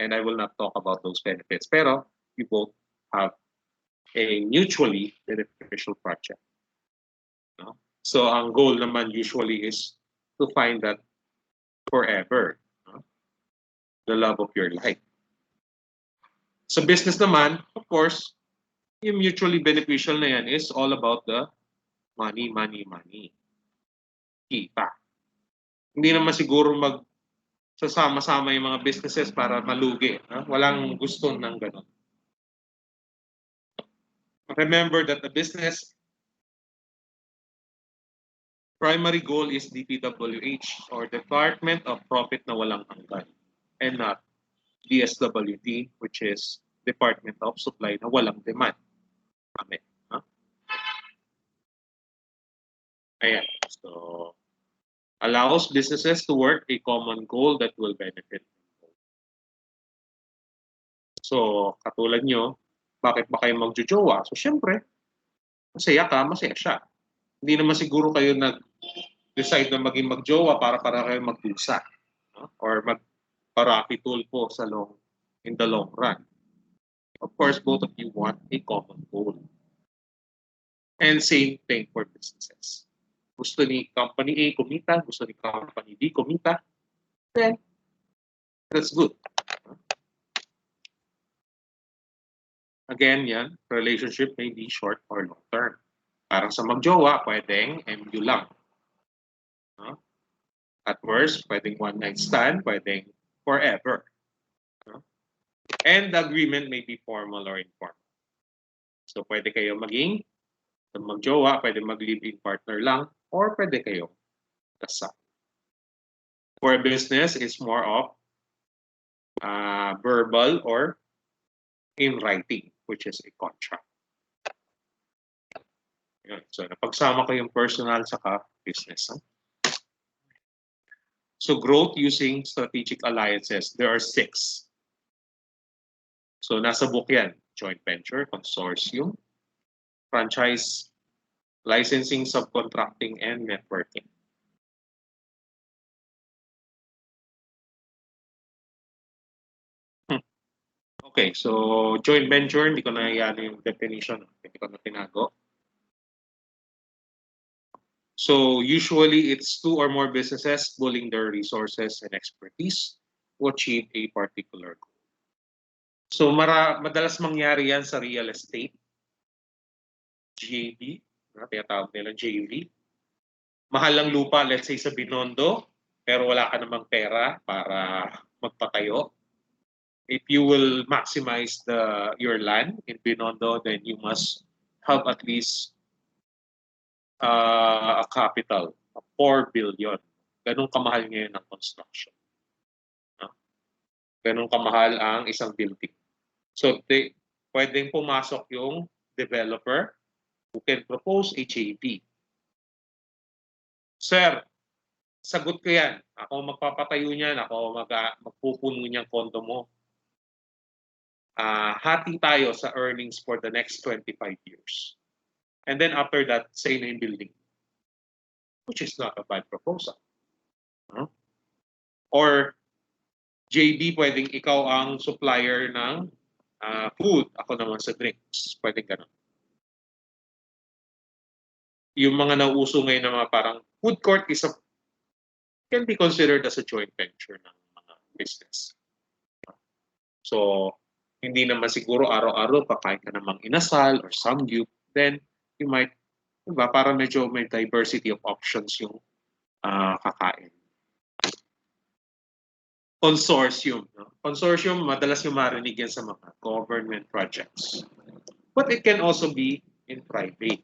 And I will not talk about those benefits. Pero you both have a mutually beneficial project. No? So ang goal naman usually is to find that forever. No? The love of your life. Sa business naman, of course, yung mutually beneficial na yan is all about the money. Kita. Hindi naman siguro magsasama-sama yung mga businesses para malugi. Walang gusto ng ganun. Remember that the business primary goal is DPWH or Department of Profit na walang hanggan and not DSWD, which is Department of Supply na walang demand. Amen. Huh? Ayan. So, allows businesses to work a common goal that will benefit. So, katulad nyo, bakit ba kayo magjojowa? So, syempre, masaya ka, masaya siya. Hindi naman siguro kayo nag-decide na maging magjowa para kayo magdusa. No? Or magparaki tulpo in the long run. Of course, both of you want a common goal. And same thing for businesses. Gusto ni company A kumita, gusto ni company B kumita, then that's good. Again, yan, relationship may be short or long term. Parang sa magjowa, pwedeng MU lang. No? At worst, pwedeng one night stand, pwedeng forever. No? And the agreement may be formal or informal. So pwede kayo magjowa, pwede mag-live-in partner lang, or pwede kayo kasal. For a business, it's more of verbal or in writing, which is a contract. Yun. So, napagsama ko yung personal saka business. Huh? So, growth using strategic alliances, there are 6. So, nasa book yan. Joint venture, consortium, franchise, licensing, subcontracting, and networking. Okay, so joint venture, hindi ko na yan yung definition. Hindi ko na tinago. So usually it's 2 or more businesses pooling their resources and expertise to achieve a particular goal. So madalas mangyari yan sa real estate, JV, tinatawag nila JV. Mahal ang lupa, let's say sa Binondo, pero wala ka namang pera para magpatayo. If you will maximize your land in Binondo, then you must have at least a capital of 4 billion. Ganun kamahal ngayon ang construction. Ganun kamahal ang isang building. So, pwedeng pumasok yung developer who can propose a JV. Sir, sagot ko yan. Ako magpapatayo niyan. Ako magpupuno niyang kondo mo. Hati tayo sa earnings for the next 25 years. And then after that, say na yung building. Which is not a bad proposal. Or JB, pwedeng ikaw ang supplier ng food, ako naman sa drinks. Pwedeng ganun. Yung mga nauuso ngayon na mga parang food court can be considered as a joint venture ng mga business. So, hindi naman siguro araw-araw kakain ka namang inasal or samgyup, then you might, diba, para medyo may diversity of options yung kakain. Consortium. No? Consortium, madalas yung marinig yan sa mga government projects. But it can also be in private.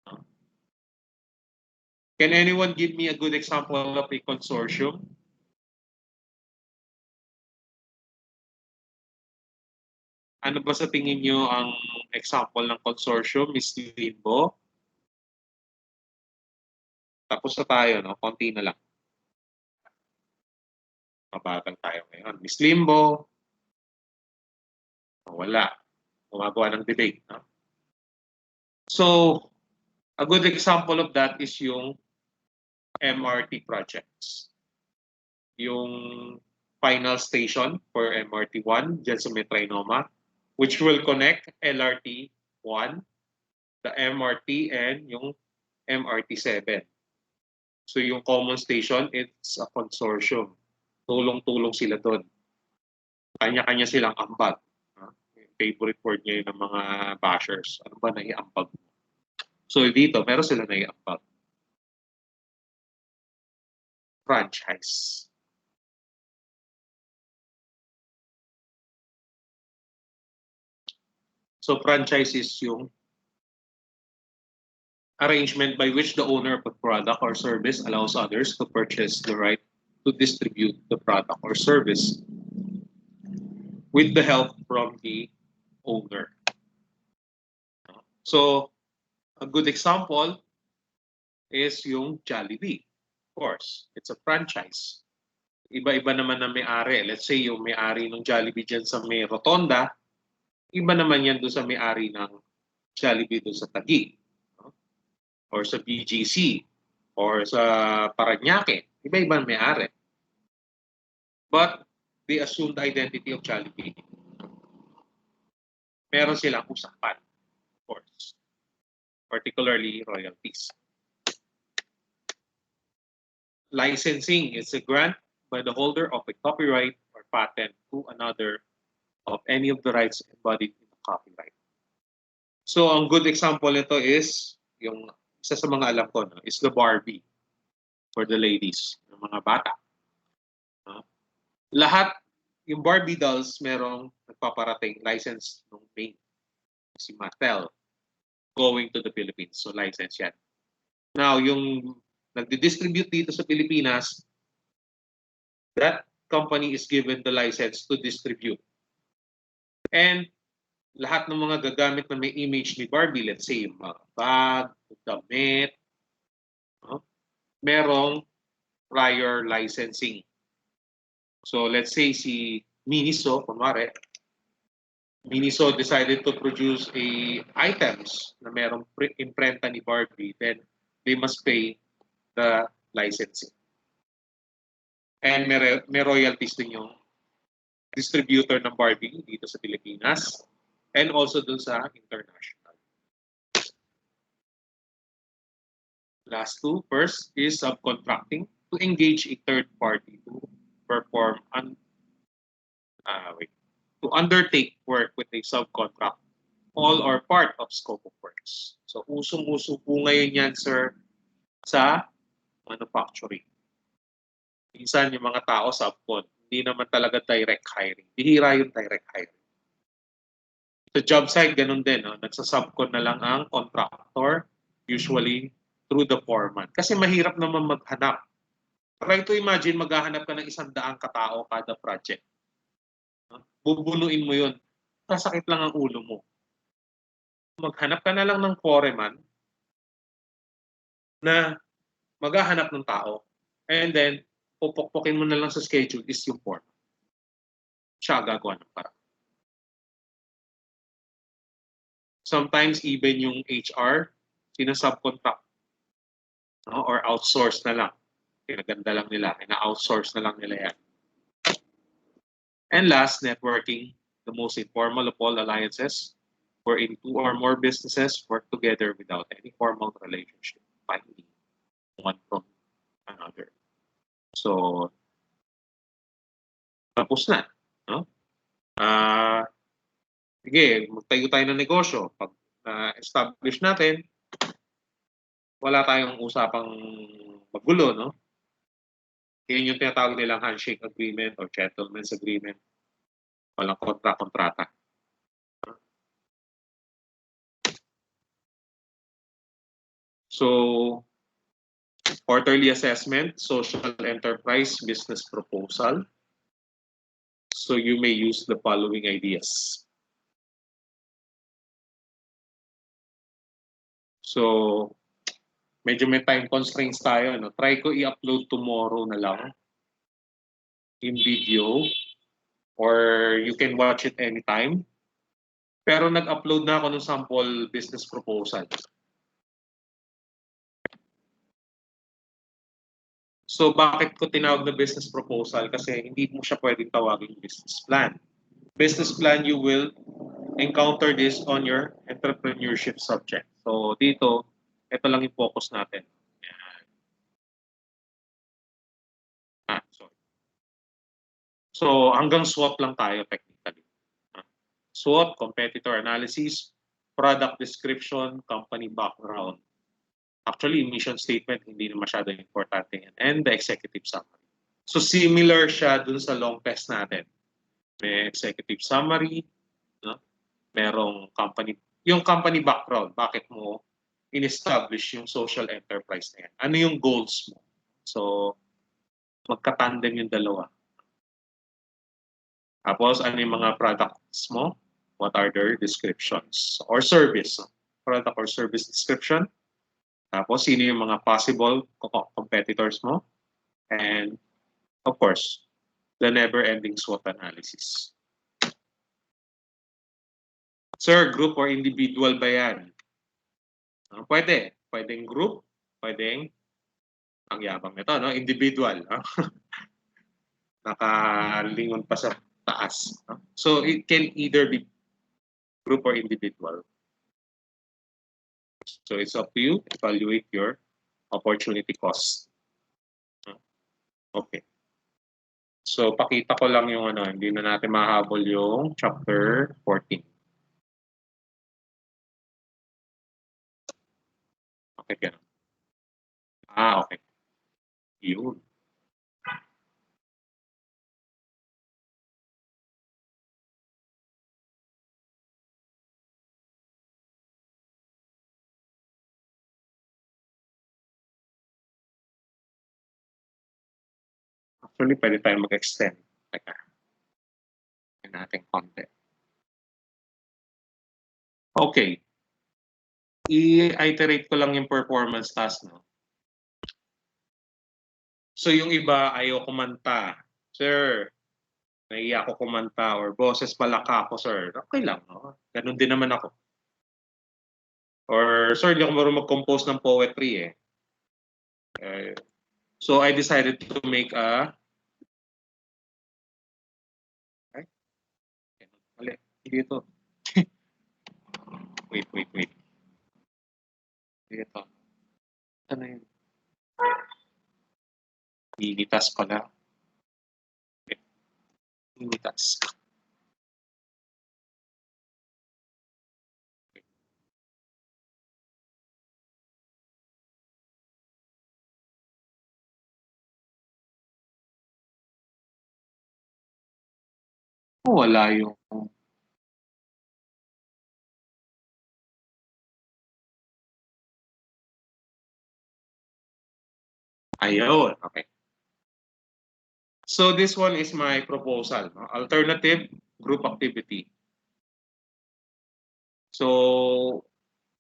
No? Can anyone give me a good example of a consortium? Ano ba sa tingin nyo ang example ng consortium? Miss Limbo? Tapos na tayo, no? Konti na lang. Mabagal tayo ngayon. Miss Limbo? Wala. Gumagawa ng debate. No? So, a good example of that is yung MRT projects. Yung final station for MRT1 dyan sa Metrinoma, which will connect LRT1, the MRT, and yung MRT7. So yung common station, it's a consortium. Tulong-tulong sila doon. Kanya-kanya silang ambag. Favorite word ngayon ng mga bashers. Ano ba naiambag? So dito, meron sila naiambag. Franchise. So franchise is yung arrangement by which the owner of a product or service allows others to purchase the right to distribute the product or service with the help from the owner. So, a good example is yung Jollibee. Of course, it's a franchise. Iba-iba naman na may-ari. Let's say yung may-ari ng Jollibee dyan sa may Rotonda, iba naman yan doon sa may-ari ng Jollibee doon sa Taguig, no? Or sa BGC, or sa Parañaque. Iba-iba may-ari. But they assume the identity of Jollibee. Meron silang usapan, of course. Particularly royalties. Licensing is a grant by the holder of a copyright or patent to another of any of the rights embodied in the copyright. So, ang good example nito is, yung isa sa mga alam ko, no, is the Barbie for the ladies, ng mga bata. Lahat, yung Barbie dolls, merong nagpaparating license ng main. Si Mattel, going to the Philippines. So, license yan. Now, yung nagdi-distribute dito sa Pilipinas, that company is given the license to distribute. And lahat ng mga gagamit na may image ni Barbie, let's say, yung mga bag, damit, no? Merong prior licensing. So let's say si Miniso, kunwari, Miniso decided to produce items na merong imprenta ni Barbie, then they must pay the licensing. And may royalties din yung distributor ng Barbie dito sa Pilipinas and also dun sa international. Last two, first is subcontracting, to engage a third party to perform to undertake work with a subcontract, all or part of scope of works. So usong-uso po ngayon yan, sir, sa manufacturing. Minsan yung mga tao subcon, hindi naman talaga direct hiring. Bihira yung direct hiring. Sa job site, ganun din. No? Nagsasubcon na lang ang contractor, usually through the foreman. Kasi mahirap naman maghanap. Try to imagine, maghahanap ka ng 100 katao kada project. Bubunuin mo yun. Sasakit lang ang ulo mo. Maghanap ka na lang ng foreman na maghahanap ng tao. And then, pupukpukin mo na lang sa schedule is yung foreman. Siya gagawa ng parang. Sometimes even yung HR, sinasubcontract, no? Or outsource na lang. Pinaganda lang nila. Ina-outsource na lang nila yan. And last, networking, the most informal of all alliances, wherein two or more businesses work together without any formal relationship, finding one from another. So, tapos na. No? Sige, magtayo tayo ng negosyo. Pag establish natin, wala tayong usapang magulo, no? Yan yung tinatawag nilang handshake agreement or gentleman's agreement. Walang kontrata. So, quarterly assessment, social enterprise business proposal. So you may use the following ideas. So, medyo may time constraints tayo. No? Try ko i-upload tomorrow na lang in video or you can watch it anytime. Pero nag-upload na ako ng sample business proposal. So bakit ko tinawag na business proposal? Kasi hindi mo siya pwedeng tawagin business plan. Business plan, you will encounter this on your entrepreneurship subject. So dito, ito lang yung focus natin. Sorry. So hanggang SWOT lang tayo technically. SWOT, competitor analysis, product description, company background. Actually, mission statement, hindi na masyado importante yan. And the executive summary. So similar siya dun sa long test natin. May executive summary, no? Merong yung company background, bakit mo in-establish yung social enterprise na yan? Ano yung goals mo? So, magkatandem yung dalawa. Tapos, ano yung mga products mo? What are their descriptions? Or service. Product or service description. Tapos, sino yung mga possible competitors mo? And, of course, the never-ending SWOT analysis. Sir, group or individual ba yan? Pwede. Pwedeng group, pwedeng, ang yabang nito, no? Individual. No? Nakalingon pa sa taas. No? So, it can either be group or individual. So, it's up to you. Evaluate your opportunity cost. Okay. So, pakita ko lang yung ano, hindi na natin mahabol yung chapter 14. Okay, ganun. Okay. Yun. Actually, pwede tayo mag-extend. Teka. Yan natin konti. Okay. I-iterate ko lang yung performance task, no? So, yung iba, ayaw kumanta. Sir, naiiyak ako kumanta. Or boses palaka ako, sir. Okay lang, no? Ganun din naman ako. Or, sir, di ako marunong mag-compose ng poetry, eh. So, I decided to make a... Ay, mali. Dito. Wait. Dito. Ano yun? Initas pala. Initas. Wala yung... Ayun. Okay. So this one is my proposal. No? Alternative group activity. So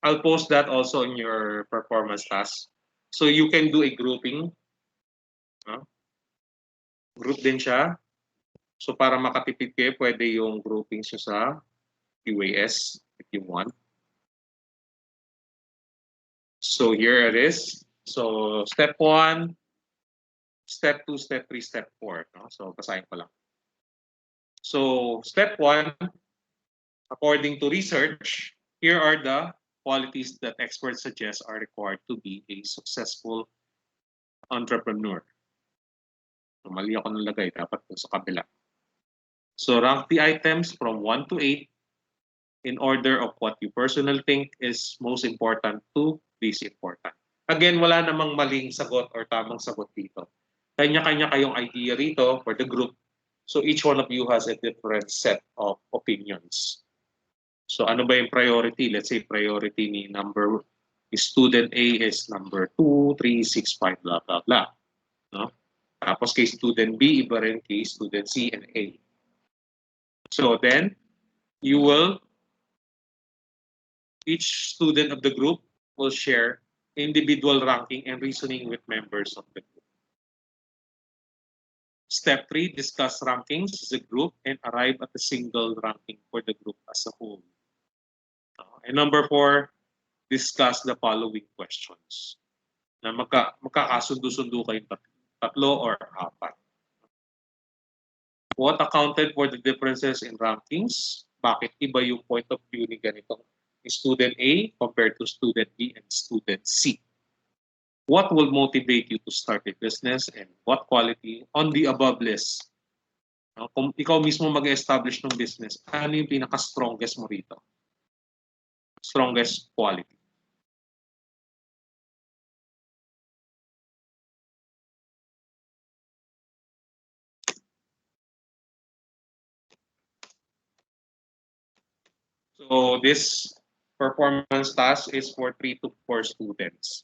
I'll post that also in your performance task. So you can do a grouping. No? Group din siya. So para makatipid kayo, pwede yung grouping siya sa QAS if you want. So here it is. So step 1, step 2, step 3, step 4. No? So basahin ko lang. So step 1, according to research, here are the qualities that experts suggest are required to be a successful entrepreneur. So, mali ako nalagay, dapat po sa kabila. So rank the items from 1 to 8 in order of what you personally think is most important to least important. Again, wala namang maling sagot or tamang sagot dito. Kanya-kanya kayong idea rito for the group. So each one of you has a different set of opinions. So ano ba yung priority? Let's say priority ni student A is number 2, 3, 6, 5, blah, blah, blah. No? Tapos kay student B, iba rin kay student C and A. So then, each student of the group will share individual ranking and reasoning with members of the group. Step 3, discuss rankings as a group and arrive at a single ranking for the group as a whole. And number 4, discuss the following questions. Na magkakasundo-sundo kayong tatlo or 4. What accounted for the differences in rankings? Bakit iba yung point of view ni ganitong student A compared to student B and student C? What will motivate you to start a business and what quality on the above list? Kung ikaw mismo mag-establish ng business, ano yung pinaka-strongest mo rito? Strongest quality. So this performance task is for 3 to 4 students.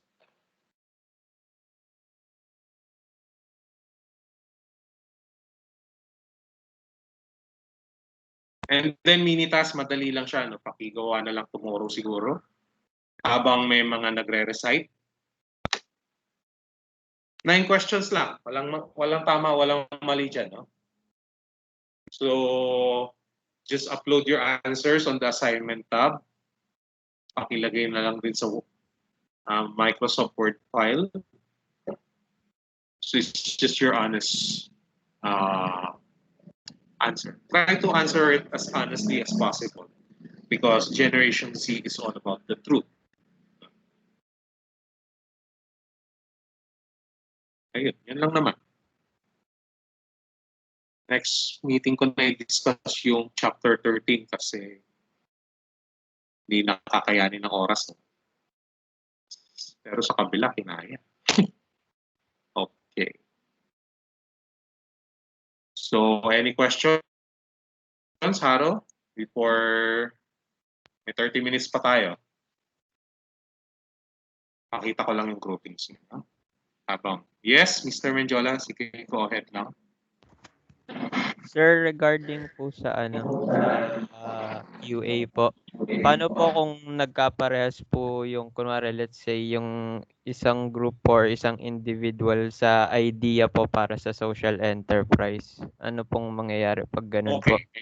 And then mini task, madali lang siya. No? Pakigawa na lang tomorrow siguro. Habang may mga nagre-recite. 9 questions lang. Walang tama, walang mali dyan. No? So, just upload your answers on the assignment tab. Pakilagay na lang din sa Microsoft Word file. So, it's just your honest answer. Try to answer it as honestly as possible because Generation Z is all about the truth. Ayun, yan lang naman. Next meeting ko na i-discuss yung chapter 13 kasi hindi nakakayanin ng oras. Pero sa kabila, kinaya. Okay. So, any questions, Haro? Before may 30 minutes pa tayo. Pakita ko lang yung groupings niyo. Habang, yes, Mr. Menjola, sige, go ahead lang. Sir, regarding po sa QA po, paano po kung nagkaparehas po yung, kunwari, let's say, yung isang group or isang individual sa idea po para sa social enterprise? Ano pong mangyayari pag ganun po? Okay.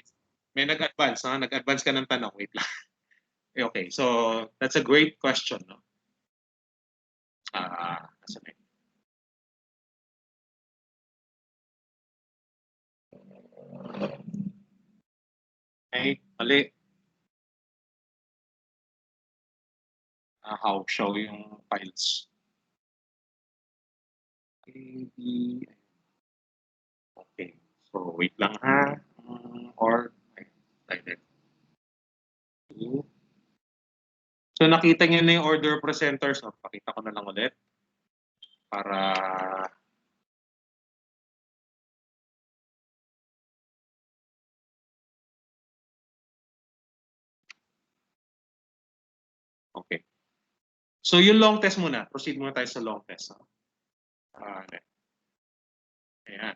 May nag-advance, ha? Nag-advance ka ng tanong. Wait lang. Okay, so that's a great question. No? Okay, mali. How show yung files. Okay, so wait lang ha. Or, like that. So nakita niyo na yung order of presenters. No? Pakita ko na lang ulit. Para okay. So yung long test muna. Proceed muna tayo sa long test. No? Ayan.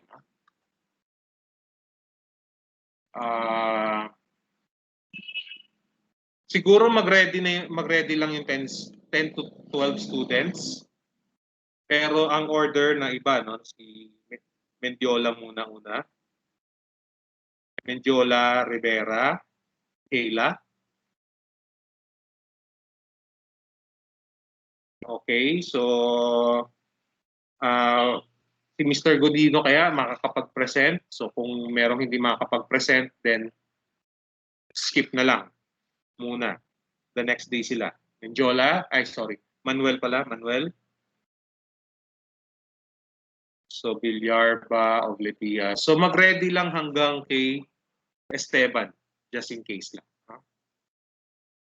Siguro mag-ready lang yung 10 to 12 students. Pero ang order na iba, no? Si Mendiola muna una. Mendiola, Rivera, Kayla. Okay, so si Mr. Godino kaya makakapag-present. So kung merong hindi makakapag-present, then skip na lang muna. The next day sila. Manuel pala, Manuel. So Villarba, Ogletia. So mag-ready lang hanggang kay Esteban, just in case lang.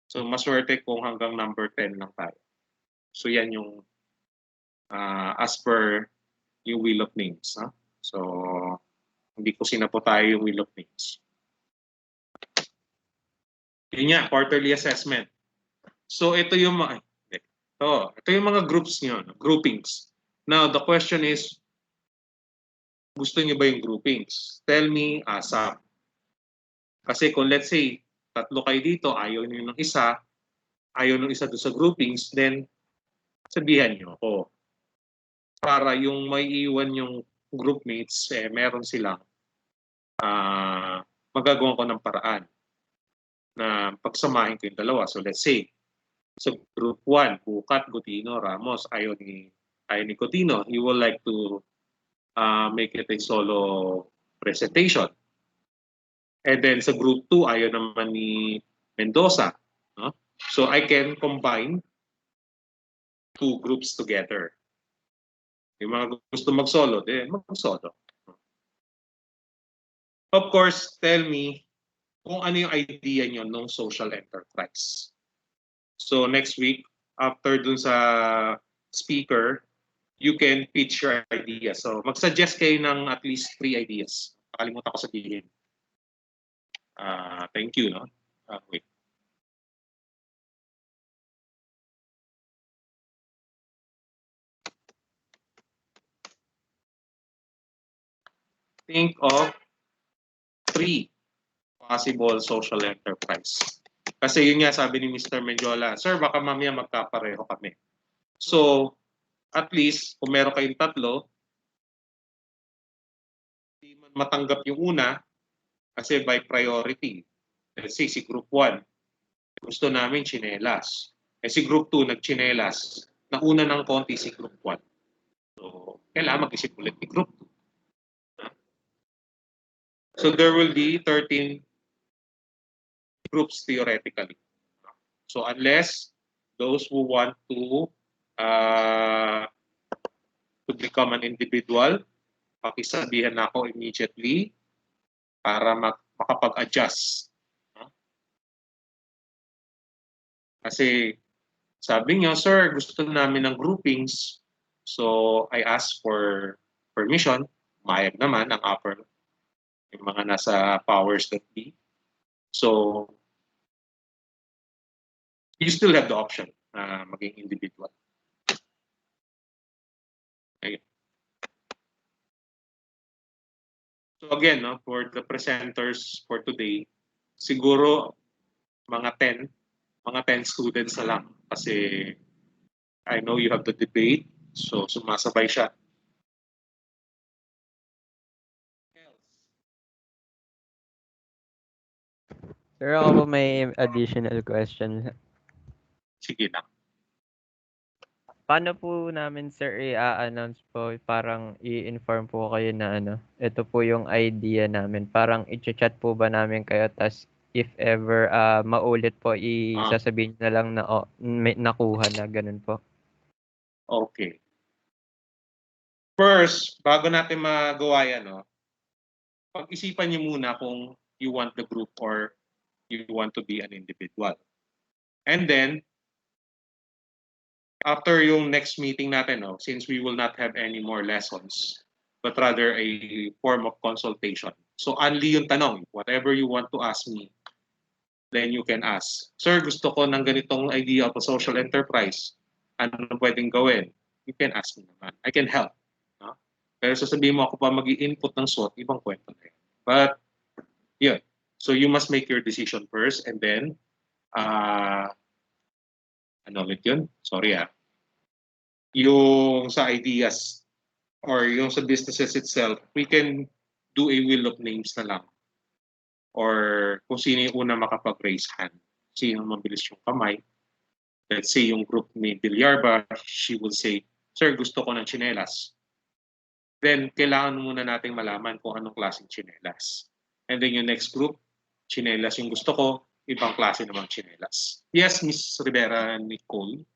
So maswerte kung hanggang number 10 lang tayo. So yan yung as per yung wheel of names. So hindi ko sinapo tayo yung wheel of names. Yun nga, quarterly assessment. So ito yung mga groups niyo, groupings. Now the question is, gusto niyo ba yung groupings? Tell me ASAP. Kasi kung let's say, tatlo kayo dito, ayaw niyo ng isa, ayaw ng isa doon sa groupings, then sabihan niyo ako. Para yung may iwan yung groupmates, meron silang magagawa ko ng paraan na pagsamahin ko yung dalawa. So let's say, sa group 1, Bukat, Gutino, Ramos, ayaw ni Gutino, he would like to make it a solo presentation. And then sa group 2, ayaw naman ni Mendoza. No? So I can combine 2 groups together. Yung mga gusto mag-solo, mag-solo. Of course, tell me kung ano yung idea nyo ng social enterprise. So next week, after dun sa speaker, you can pitch your idea. So mag-suggest kayo ng at least 3 ideas. Nakalimutan ko sabihin. Thank you. No? Wait. Think of 3 possible social enterprise. Kasi yun nga sabi ni Mr. Menjola, sir, baka mamaya magkapareho kami. So, at least, kung meron kayong tatlo, hindi man matanggap yung una, kasi by priority. Let's say, si Group 1, gusto namin tsinelas. Si Group 2, nagtsinelas. Nauna ng konti si Group 1. So, kailangan mag-isip ulit ni Group 2. So, there will be 13 groups theoretically. So, unless those who want to become an individual, pakisabihan na ako immediately para makapag-adjust. Kasi sabi niya, sir, gusto namin ng groupings. So, I asked for permission. Mayag naman ang upper, yung mga nasa powers that be. So, you still have the option na maging individual. Okay. So again, no, for the presenters for today, siguro mga 10 students na lang kasi I know you have the debate, so sumasabay siya. Sir, ako po may additional question. Sige na. Paano po namin, sir, i-announce po, parang i-inform po kayo na ito po yung idea namin. Parang i-chat po ba namin kayo, tas if ever maulit po, isasabihin na lang na may nakuha na, ganun po. Okay. First, bago natin magawa yan, no, pag-isipan niyo muna kung you want the group or you want to be an individual. And then, after yung next meeting natin, no, since we will not have any more lessons, but rather a form of consultation. So, only yung tanong, whatever you want to ask me, then you can ask. Sir, gusto ko ng ganitong idea of a social enterprise. Ano pwedeng gawin? You can ask me naman. I can help. No? Pero sasabihin mo ako pa mag-i-input ng SWOT, ibang kwento na yun. But, yun. So, you must make your decision first and then, ano ulit yun? Sorry yung sa ideas or yung sa businesses itself, we can do a wheel of names na lang. Or kung sino yung una makapag-raise hand. Sino mabilis yung kamay. Let's say yung group ni Bilyarba, she will say, sir, gusto ko ng tsinelas. Then, kailangan muna nating malaman kung anong klaseng tsinelas. And then yung next group, tsinelas yung gusto ko, ibang klase namang tsinelas. Yes, Miss Rivera Nicole.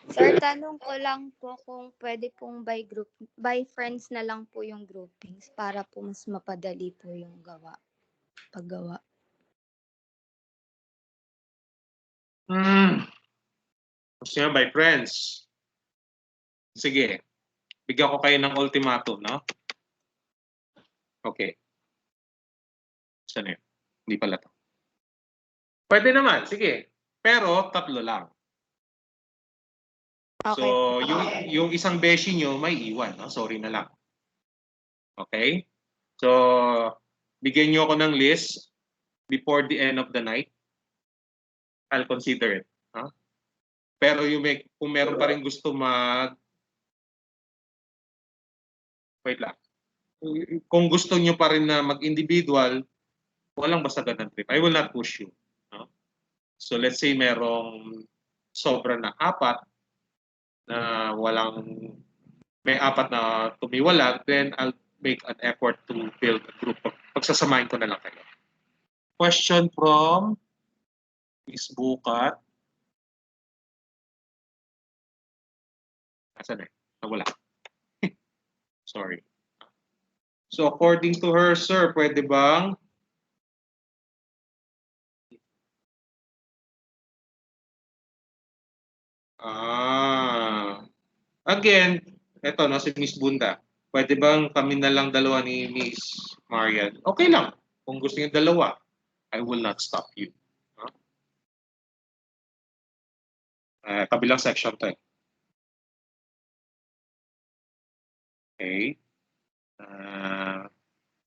Sir, tanong ko lang po kung pwede pong by friends na lang po yung groupings para po mas mapadali po yung paggawa. Gusto nyo by friends? Sige, bigyan ko kayo ng ultimatum, no? Okay. Saan yun? Hindi pala to. Pwede naman, sige. Pero tatlo lang. Okay. So, yung isang beshi nyo may iwan, no? Sorry na lang. Okay? So, bigyan nyo ako ng list before the end of the night. I'll consider it. Huh? Pero kung meron pa rin gusto wait lang. Kung gusto nyo pa rin na mag-individual, walang basagan ng trip. I will not push you. No? So, let's say merong sobra na 4 na may 4 na tumiwalag, then I'll make an effort to build a group. Pagsasamahin ko na lang kayo. Question from Miss Bukat. Asan eh? Nawala. Sorry. So according to her, sir, pwede bang again, eto no, si Miss Bunda. Pwede bang kami na lang dalawa ni Miss Marian? Okay lang. Kung gusto niyo dalawa, I will not stop you. Huh? Kabilang section to. Okay.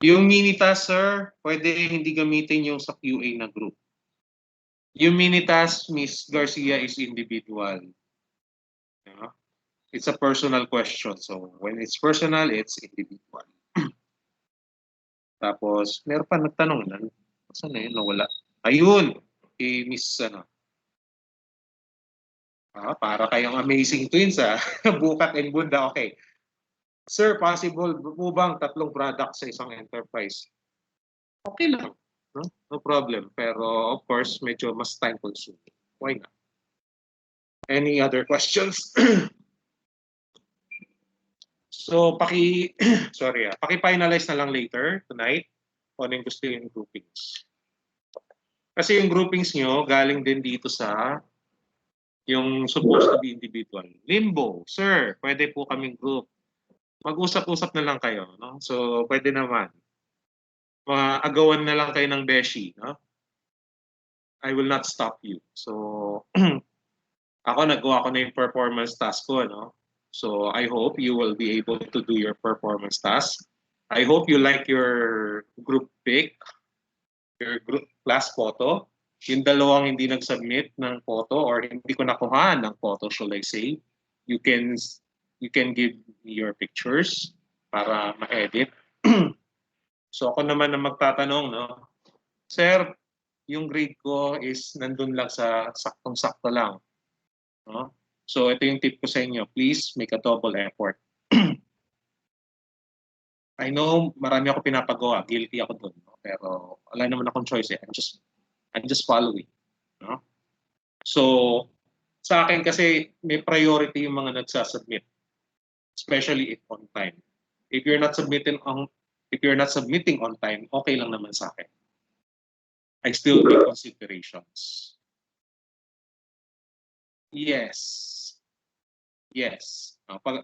Yung mini task, sir, pwede hindi gamitin yung sa QA na group. Yung mini task, Miss Garcia, is individual. Yeah. It's a personal question. So when it's personal, it's individual. Tapos, meron pa nagtanong na, saan na yun? Nawala. Ayun! Miss, para kayong amazing twins, Bukat and Bunda, okay. Sir, possible po bang 3 products sa isang enterprise? Okay lang. No? No problem. Pero, of course, medyo mas time consuming. Why not? Any other questions? So, paki-finalize na lang later tonight kung ano yung gusto yung groupings. Kasi yung groupings nyo, galing din dito sa yung supposed to be individual. Limbo, sir, pwede po kaming group. Mag-usap-usap na lang kayo. No? So, pwede naman. Agawan na lang kayo ng beshi. No? I will not stop you. So, ako, nagawa ko na yung performance task ko. No? So, I hope you will be able to do your performance task. I hope you like your group pic, your group class photo. Yung dalawang hindi nag-submit ng photo or hindi ko nakuha ng photo, shall I say, you can give me your pictures para ma-edit. So ako naman ang magtatanong, no? Sir, yung grade ko is nandun lang sa saktong-sakto lang. No? So ito yung tip ko sa inyo. Please make a double effort. I know marami ako pinapagawa. Guilty ako dun. No? Pero wala naman akong choice eh. I'm just following. No? So sa akin kasi may priority yung mga nagsasubmit. Especially if on time. If you're not submitting on time, okay lang naman sa akin. I still make considerations. Yes. Yes.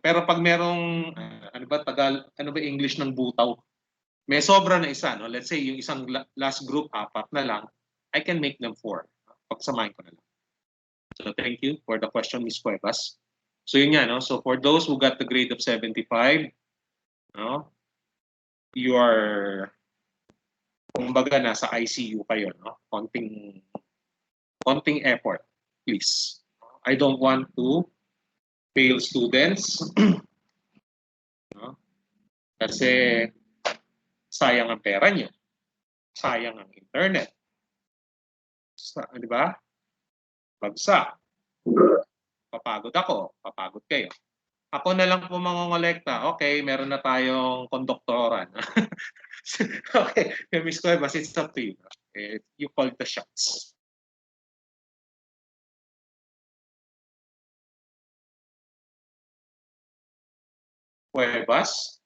Pero pag merong ano ba English ng butaw? May sobra na isa, no? Let's say yung isang last group 4 na lang, I can make them 4. Pagsamahin ko na lang. So thank you for the question, Ms. Cuevas. So yun nga, no? So for those who got the grade of 75, no? You are, kumbaga, nasa ICU kayo, no? Konting effort, please. I don't want to fail students. No? Kasi sayang ang pera nyo. Sayang ang internet. Di ba? Bagsak. Papagod ako. Papagod kayo. Ako na lang po mangongolekta. Okay, meron na tayong konduktoran. Okay, Miss Cuevas, it's up to you. You call the shots. Cuevas?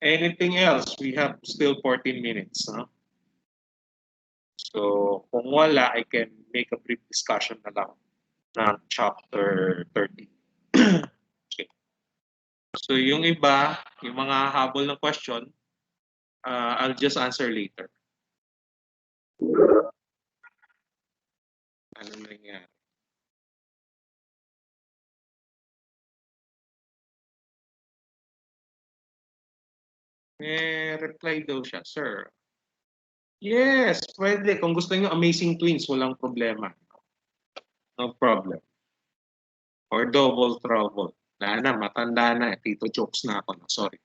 Anything else? We have still 14 minutes. Huh? So, kung wala, I can make a brief discussion na lang ng chapter 30. Okay. So, yung iba, yung mga habol ng question, I'll just answer later. Ano nangyari? Reply daw siya, sir. Yes, pwede. Kung gusto niyo amazing twins, walang problema. No problem. Or double trouble. Wala na, matanda na. Tito jokes na ako. Sorry.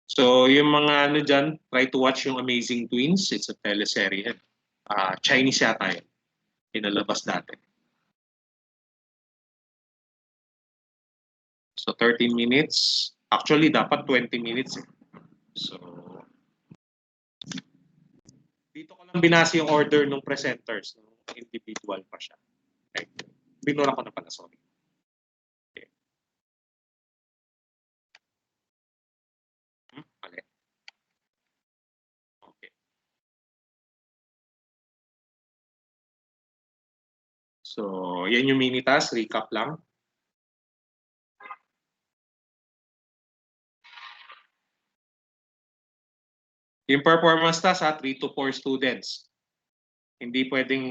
So, yung mga ano dyan, try to watch yung Amazing Twins. It's a teleserye. Chinese yata yun. Pinalabas dati. So, 13 minutes. Actually, dapat 20 minutes. Eh. So, dito ko lang binasa yung order ng presenters. Individual pa siya. Okay. Binura ko na pala, sorry. Okay. Okay. Okay. So, yan yung mini task. Recap lang. Yung performance task, 3 to 4 students. Hindi pwedeng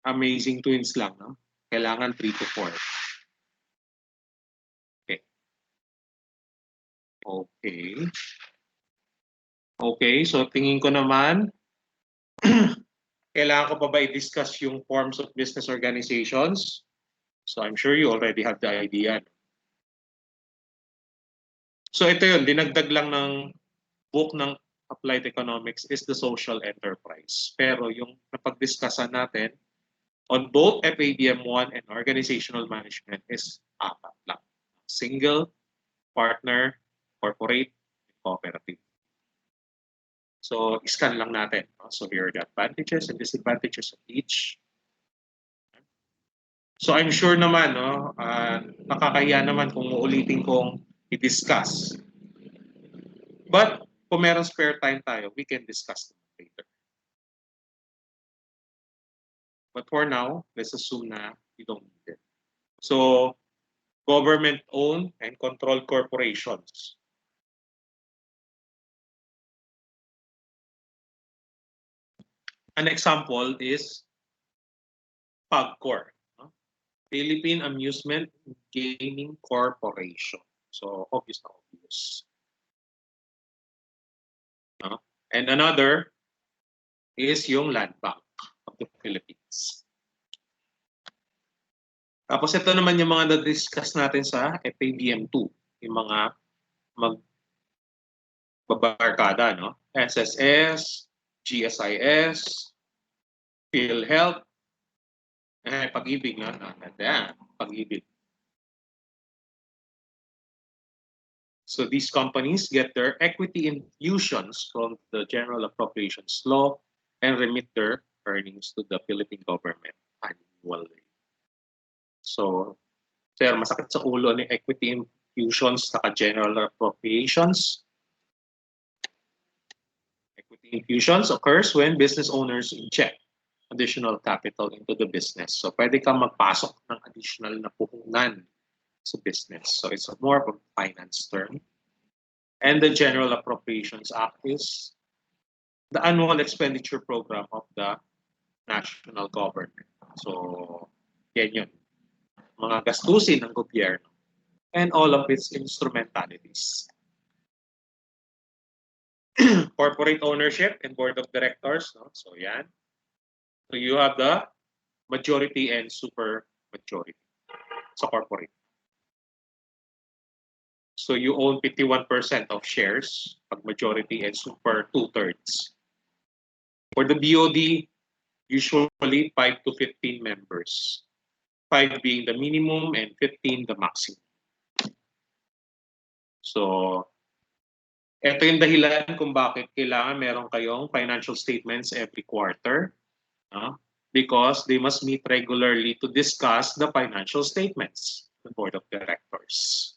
amazing twins lang, no? Kailangan 3 to 4. Okay. Okay. Okay, so tingin ko naman, kailangan ko pa ba i-discuss yung forms of business organizations? So I'm sure you already have the idea. So ito yun, dinagdag lang ng book ng Applied Economics is the social enterprise. Pero yung napag-discussan natin on both FABM 1 and organizational management is apat lang. Single, partner, corporate, and cooperative. So, scan lang natin. So, here are the advantages and disadvantages of each. So, I'm sure naman, no, nakakahiya naman kung uulitin kong i-discuss. But, kung meron spare time tayo, we can discuss them later. But for now, let's assume na you don't need it. So, government-owned and controlled corporations. An example is PAGCOR, no? Philippine Amusement Gaming Corporation. So, obvious na obvious. No? And another is yung Land Bank of the Philippines. Tapos ito naman yung mga na-discuss natin sa FABM 2, yung mga magbabarkada, no? SSS, GSIS, PhilHealth, pag-ibig, no? Yan, pag-ibig. So these companies get their equity infusions from the General Appropriations Law and remit their earnings to the Philippine government annually. So, sir, masakit sa ulo ni equity infusions sa General Appropriations. Equity infusions occurs when business owners inject additional capital into the business. So, pwede kang magpasok ng additional na puhunan sa business. So, it's more of a finance term. And the General Appropriations Act is the annual expenditure program of the national government. So, yan yun. Mga gastusin ng gobyerno and all of its instrumentalities. Corporate ownership and board of directors. No? So, yan. So, you have the majority and super majority sa corporate. So, you own 51% of shares, pag majority and super 2/3. For the BOD, usually 5 to 15 members. 5 being the minimum and 15 the maximum. So, ito yung dahilan kung bakit kailangan meron kayong financial statements every quarter. Because they must meet regularly to discuss the financial statements, the board of directors.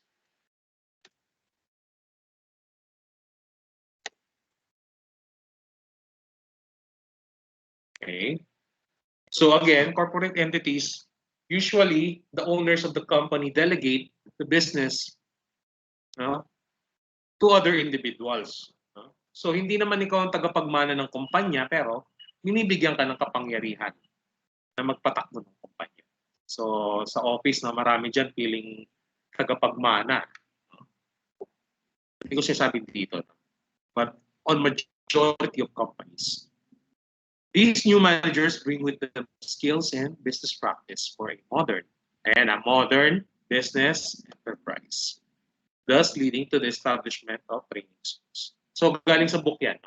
Okay. So again, corporate entities, usually the owners of the company delegate the business to other individuals. So hindi naman ikaw ang tagapagmana ng kumpanya, pero binibigyan ka ng kapangyarihan na magpatakbo ng kumpanya. So sa office na marami dyan feeling tagapagmana. Hindi ko sinasabi dito. But on majority of companies, these new managers bring with them skills and business practice for a modern business enterprise, thus leading to the establishment of training schools. So galing sa book yan.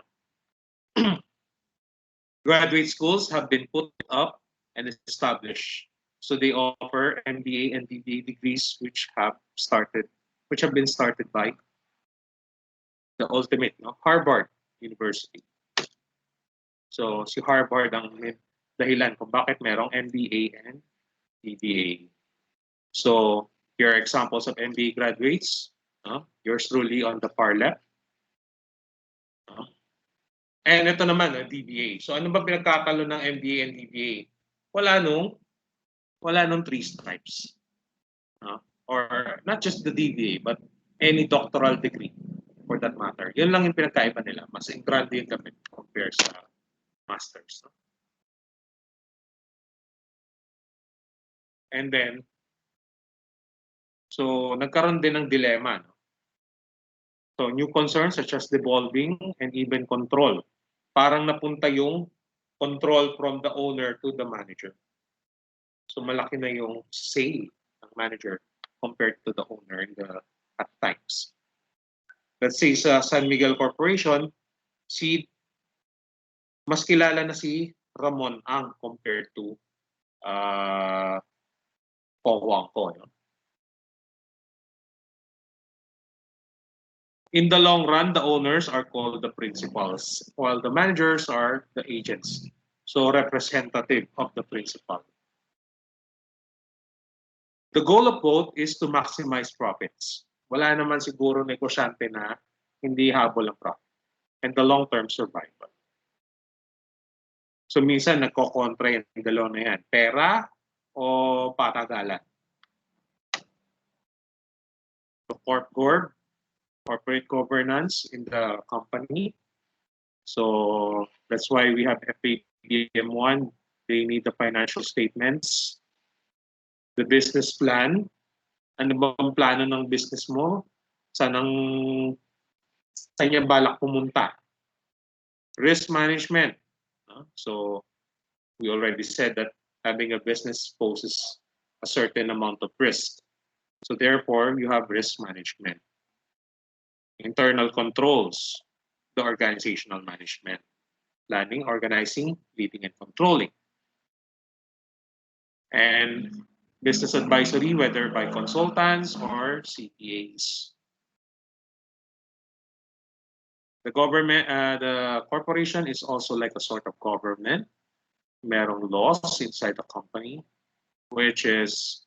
Graduate schools have been put up and established. So they offer MBA and BBA degrees which have been started by the ultimate, Harvard University. So si Harvard ang dahilan kung bakit merong MBA and BBA. So here are examples of MBA graduates. Yours truly on the far left. And ito naman, DBA. So ano ba pinagkakalo ng MBA and DBA? Wala nung 3 stripes. Or not just the DBA, but any doctoral degree for that matter. Yun lang yung pinagkaiba nila. Mas engrande yung gamit compare sa masters. And then, so nagkaroon din ng dilemma. So new concerns such as devolving and even control. Parang napunta yung control from the owner to the manager. So malaki na yung say ng manager compared to the owner at times. Let's say sa San Miguel Corporation, mas kilala na si Ramon Ang compared to Powang ko. No? In the long run, the owners are called the principals, while the managers are the agents. So representative of the principal. The goal of both is to maximize profits. Wala naman siguro negosyante na hindi habol ang profit and the long-term survival. So minsan nagko-kontra yung dalawa na yan. Pera o patagalan? The corporate governance in the company. So that's why we have ABM 1. They need the financial statements, the business plan. Ano bang plano ng business mo? Saan niya balak pumunta? Risk management. So we already said that having a business poses a certain amount of risk. So therefore, you have risk management. Internal controls, the organizational management. Planning, organizing, leading, and controlling. And business advisory, whether by consultants or CPAs. The corporation is also like a sort of government. Merong laws inside the company, which is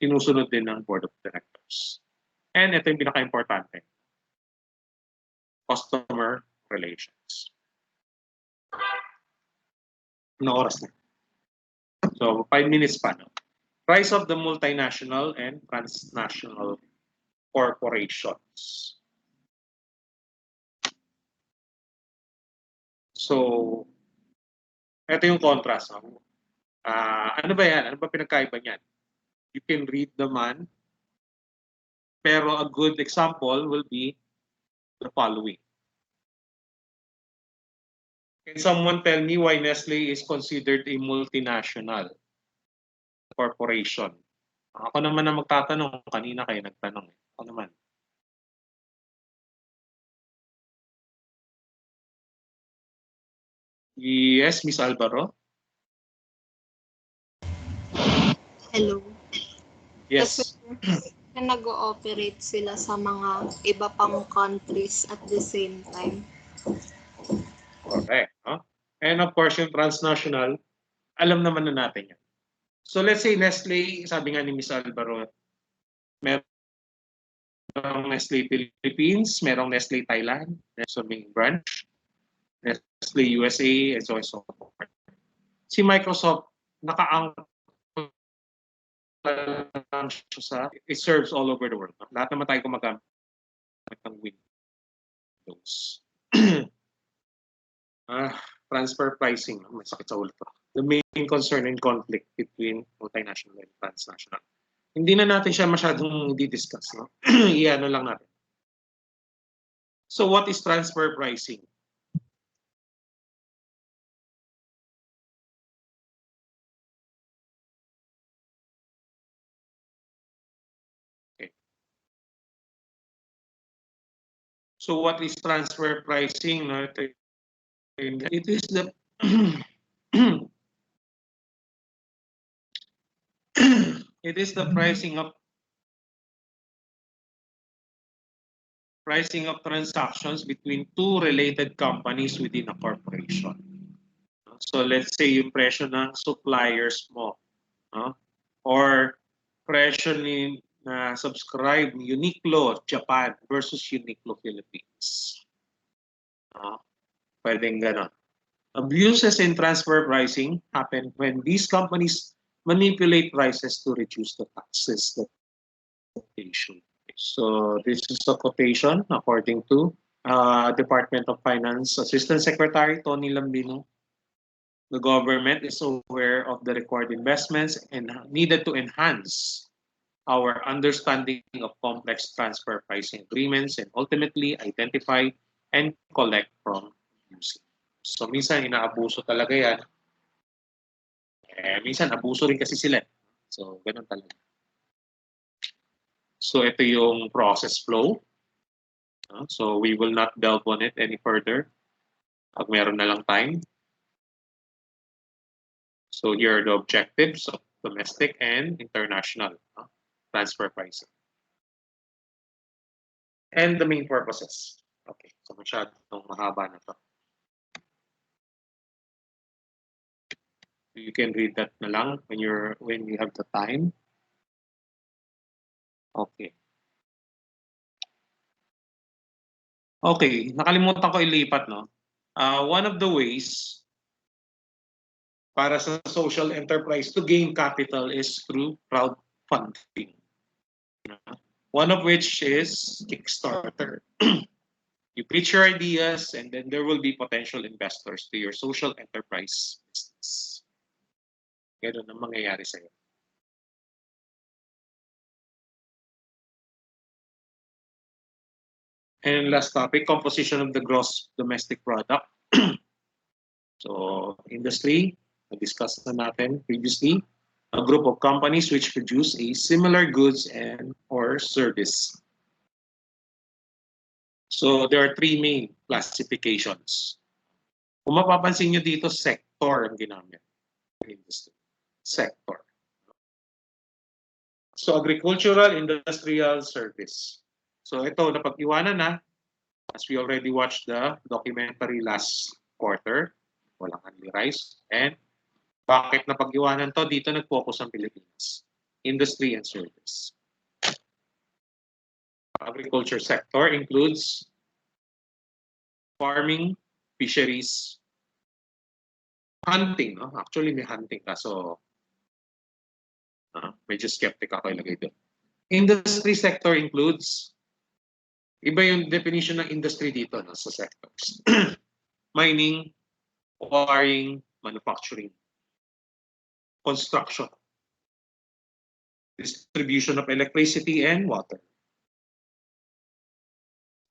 sinusunod din ng board of directors. And ito yung pinaka-importante, customer relations. Ano oras na? So, 5 minutes pa. No? Rise of the multinational and transnational corporations. So, ito yung contrast. No? Ano ba yan? Ano ba pinagkaiba niyan? You can read the man, pero a good example will be the following. Can someone tell me why Nestle is considered a multinational corporation? Ako naman na magtatanong. Kanina kayo nagtanong. Ako naman. Yes, Miss Alvaro? Hello. Yes. Kasi nag-ooperate sila sa mga iba pang countries at the same time. Correct. Huh? And of course, yung transnational, alam naman na natin yan. So let's say Nestle, sabi nga ni Miss Alvaro, merong Nestle Philippines, merong Nestle Thailand, so may branch, Nestle USA, and so on and so forth. Si Microsoft, it serves all over the world. Lahat naman tayo gumagamit ng Windows. Transfer pricing, may sakit sa ulo to. The main concern and conflict between multinational and transnational. Hindi na natin siya masyadong di-discuss. No? Iano lang natin. So what is transfer pricing? Okay. So what is transfer pricing? No? It is the it is the pricing of transactions between two related companies within a corporation. So let's say yung presyo ng suppliers mo, no? Or presyo ni na subscribe Uniqlo Japan versus Uniqlo Philippines. Pwedeng ganon. Abuses in transfer pricing happen when these companies manipulate prices to reduce the taxes that they issue. So this is a quotation according to Department of Finance Assistant Secretary Tony Lambino. The government is aware of the required investments and needed to enhance our understanding of complex transfer pricing agreements, and ultimately identify and collect from users. So minsan inaabuso talaga yan. Minsan abuso rin kasi sila. So ganun talaga. So ito yung process flow. So we will not delve on it any further pag meron na lang time. So here are the objectives of domestic and international transfer pricing. And the main purposes. Okay, so masyadong mahaba na to. You can read that na lang when you have the time. Okay. Okay, nakalimutan ko ilipat, no? One of the ways para sa social enterprise to gain capital is through crowdfunding. One of which is Kickstarter. You pitch your ideas and then there will be potential investors to your social enterprise business. Ganun ang mangyayari sa'yo. And last topic, composition of the gross domestic product. So, industry, na-discuss na natin previously. A group of companies which produce a similar goods and or service. So, there are three main classifications. Kung mapapansin nyo dito, sector ang ginamit. Industry. Sector. So, agricultural, industrial, service. So, ito, napag-iwanan na. As we already watched the documentary last quarter, walang only rice. And bakit napag-iwanan to? Dito nag-focus ang Pilipinas. Industry and service. Agriculture sector includes farming, fisheries, hunting. No? Actually, may hunting ka. So, medyo skeptic ako ilagay doon. Industry sector includes, iba yung definition ng industry dito no, sa sectors. Mining, quarrying, manufacturing, construction, distribution of electricity and water.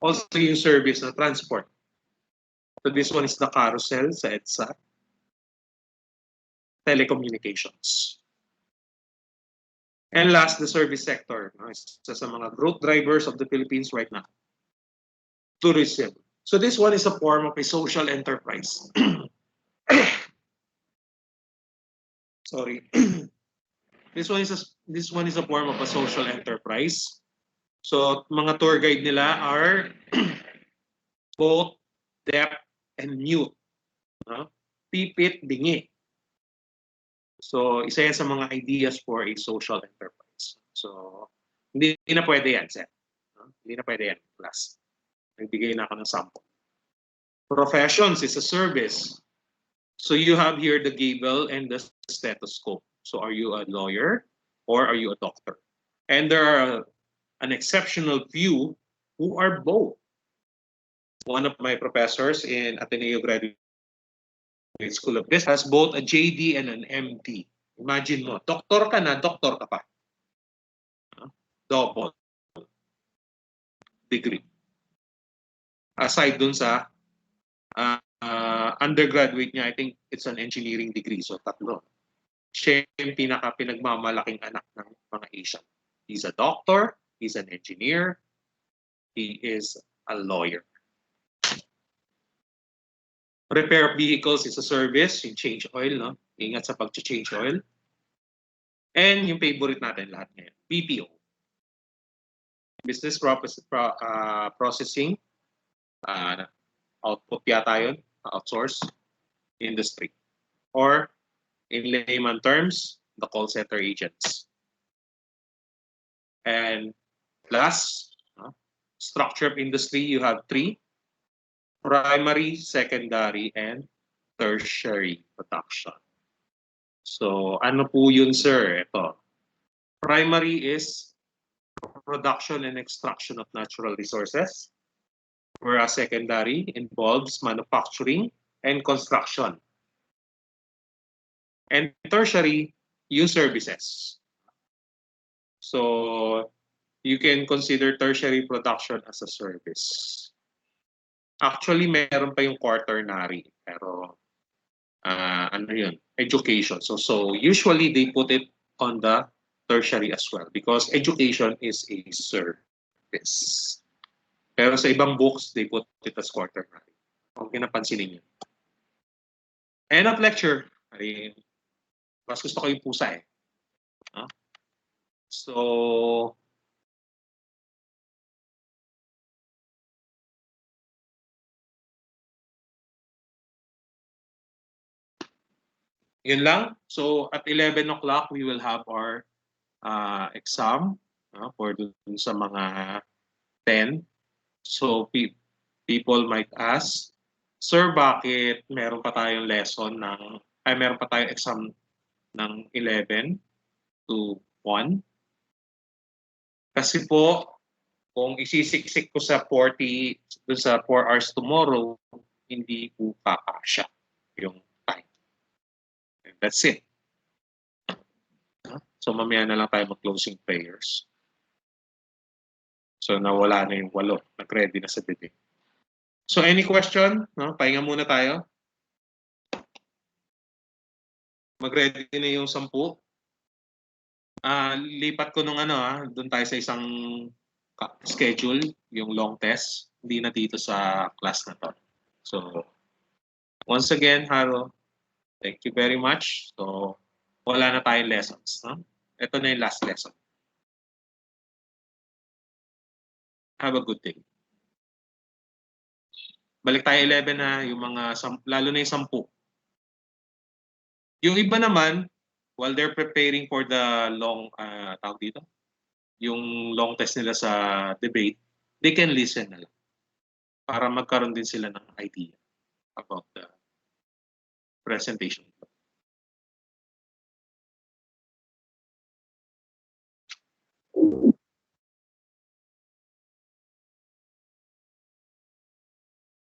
Also yung service na transport. So this one is the carousel sa EDSA. Telecommunications. And last, the service sector. Isa sa mga growth drivers of the Philippines right now. Tourism. So this one is a form of a social enterprise. Sorry. This one is a form of a social enterprise. So mga tour guide nila are both deaf and mute. Pipit, bingi. So isa yan sa mga ideas for a social enterprise. So hindi na pwede yan, sir. Hindi na pwede yan, class. Nagbigay na ako ng sample. Professions is a service. So you have here the gavel and the stethoscope. So are you a lawyer or are you a doctor? And there are an exceptional few who are both. One of my professors in Ateneo Graduate School of Business has both a JD and an MD. Imagine mo, doktor ka na, doktor ka pa. Double degree. Aside dun sa undergraduate niya, I think it's an engineering degree. So tatlo. Siya yung pinagmamalaking anak ng mga Asian. He's a doctor, he's an engineer, he is a lawyer. Repair of vehicles is a service, yung change oil, no? Ingat sa pag-change oil. And yung favorite natin lahat ngayon, BPO. Business processing, output yata yun, outsource, industry. Or in layman terms, the call center agents. And last, structure of industry, you have three. Primary, secondary, and tertiary production. So, ano po yun, sir? Ito. Primary is production and extraction of natural resources, whereas secondary involves manufacturing and construction. And tertiary, use services. So you can consider tertiary production as a service. Actually, meron pa yung quaternary, pero ano yun, education. So usually they put it on the tertiary as well because education is a service. Pero sa ibang books, they put it as quaternary. Huwag pinapansinin yun. End of lecture. Ay, mas gusto ko yung pusa eh. No? So, yun lang. So, at 11 o'clock, we will have our exam for dun sa mga 10. So, people might ask, Sir, bakit meron pa tayong meron pa tayong exam ng 11 to 1? Kasi po, kung isisiksik ko sa 40, dun sa 4 hours tomorrow, hindi po kakasya yung time. And that's it. So mamaya na lang tayo mag-closing prayers. So nawala na yung 8. Nag-ready na sa bibig. So any question? No? Pahinga muna tayo. Mag-ready na yung 10. Lipat ko nung doon tayo sa isang schedule, yung long test. Hindi na dito sa class na to. So once again, Haro, thank you very much. So wala na tayong lessons. No? Ito na yung last lesson. Have a good day. Balik tayo 11 na, yung mga, lalo na yung 10. Yung iba naman, while they're preparing for the long, tawag dito, yung long test nila sa debate, they can listen na lang para magkaroon din sila ng idea about the presentation.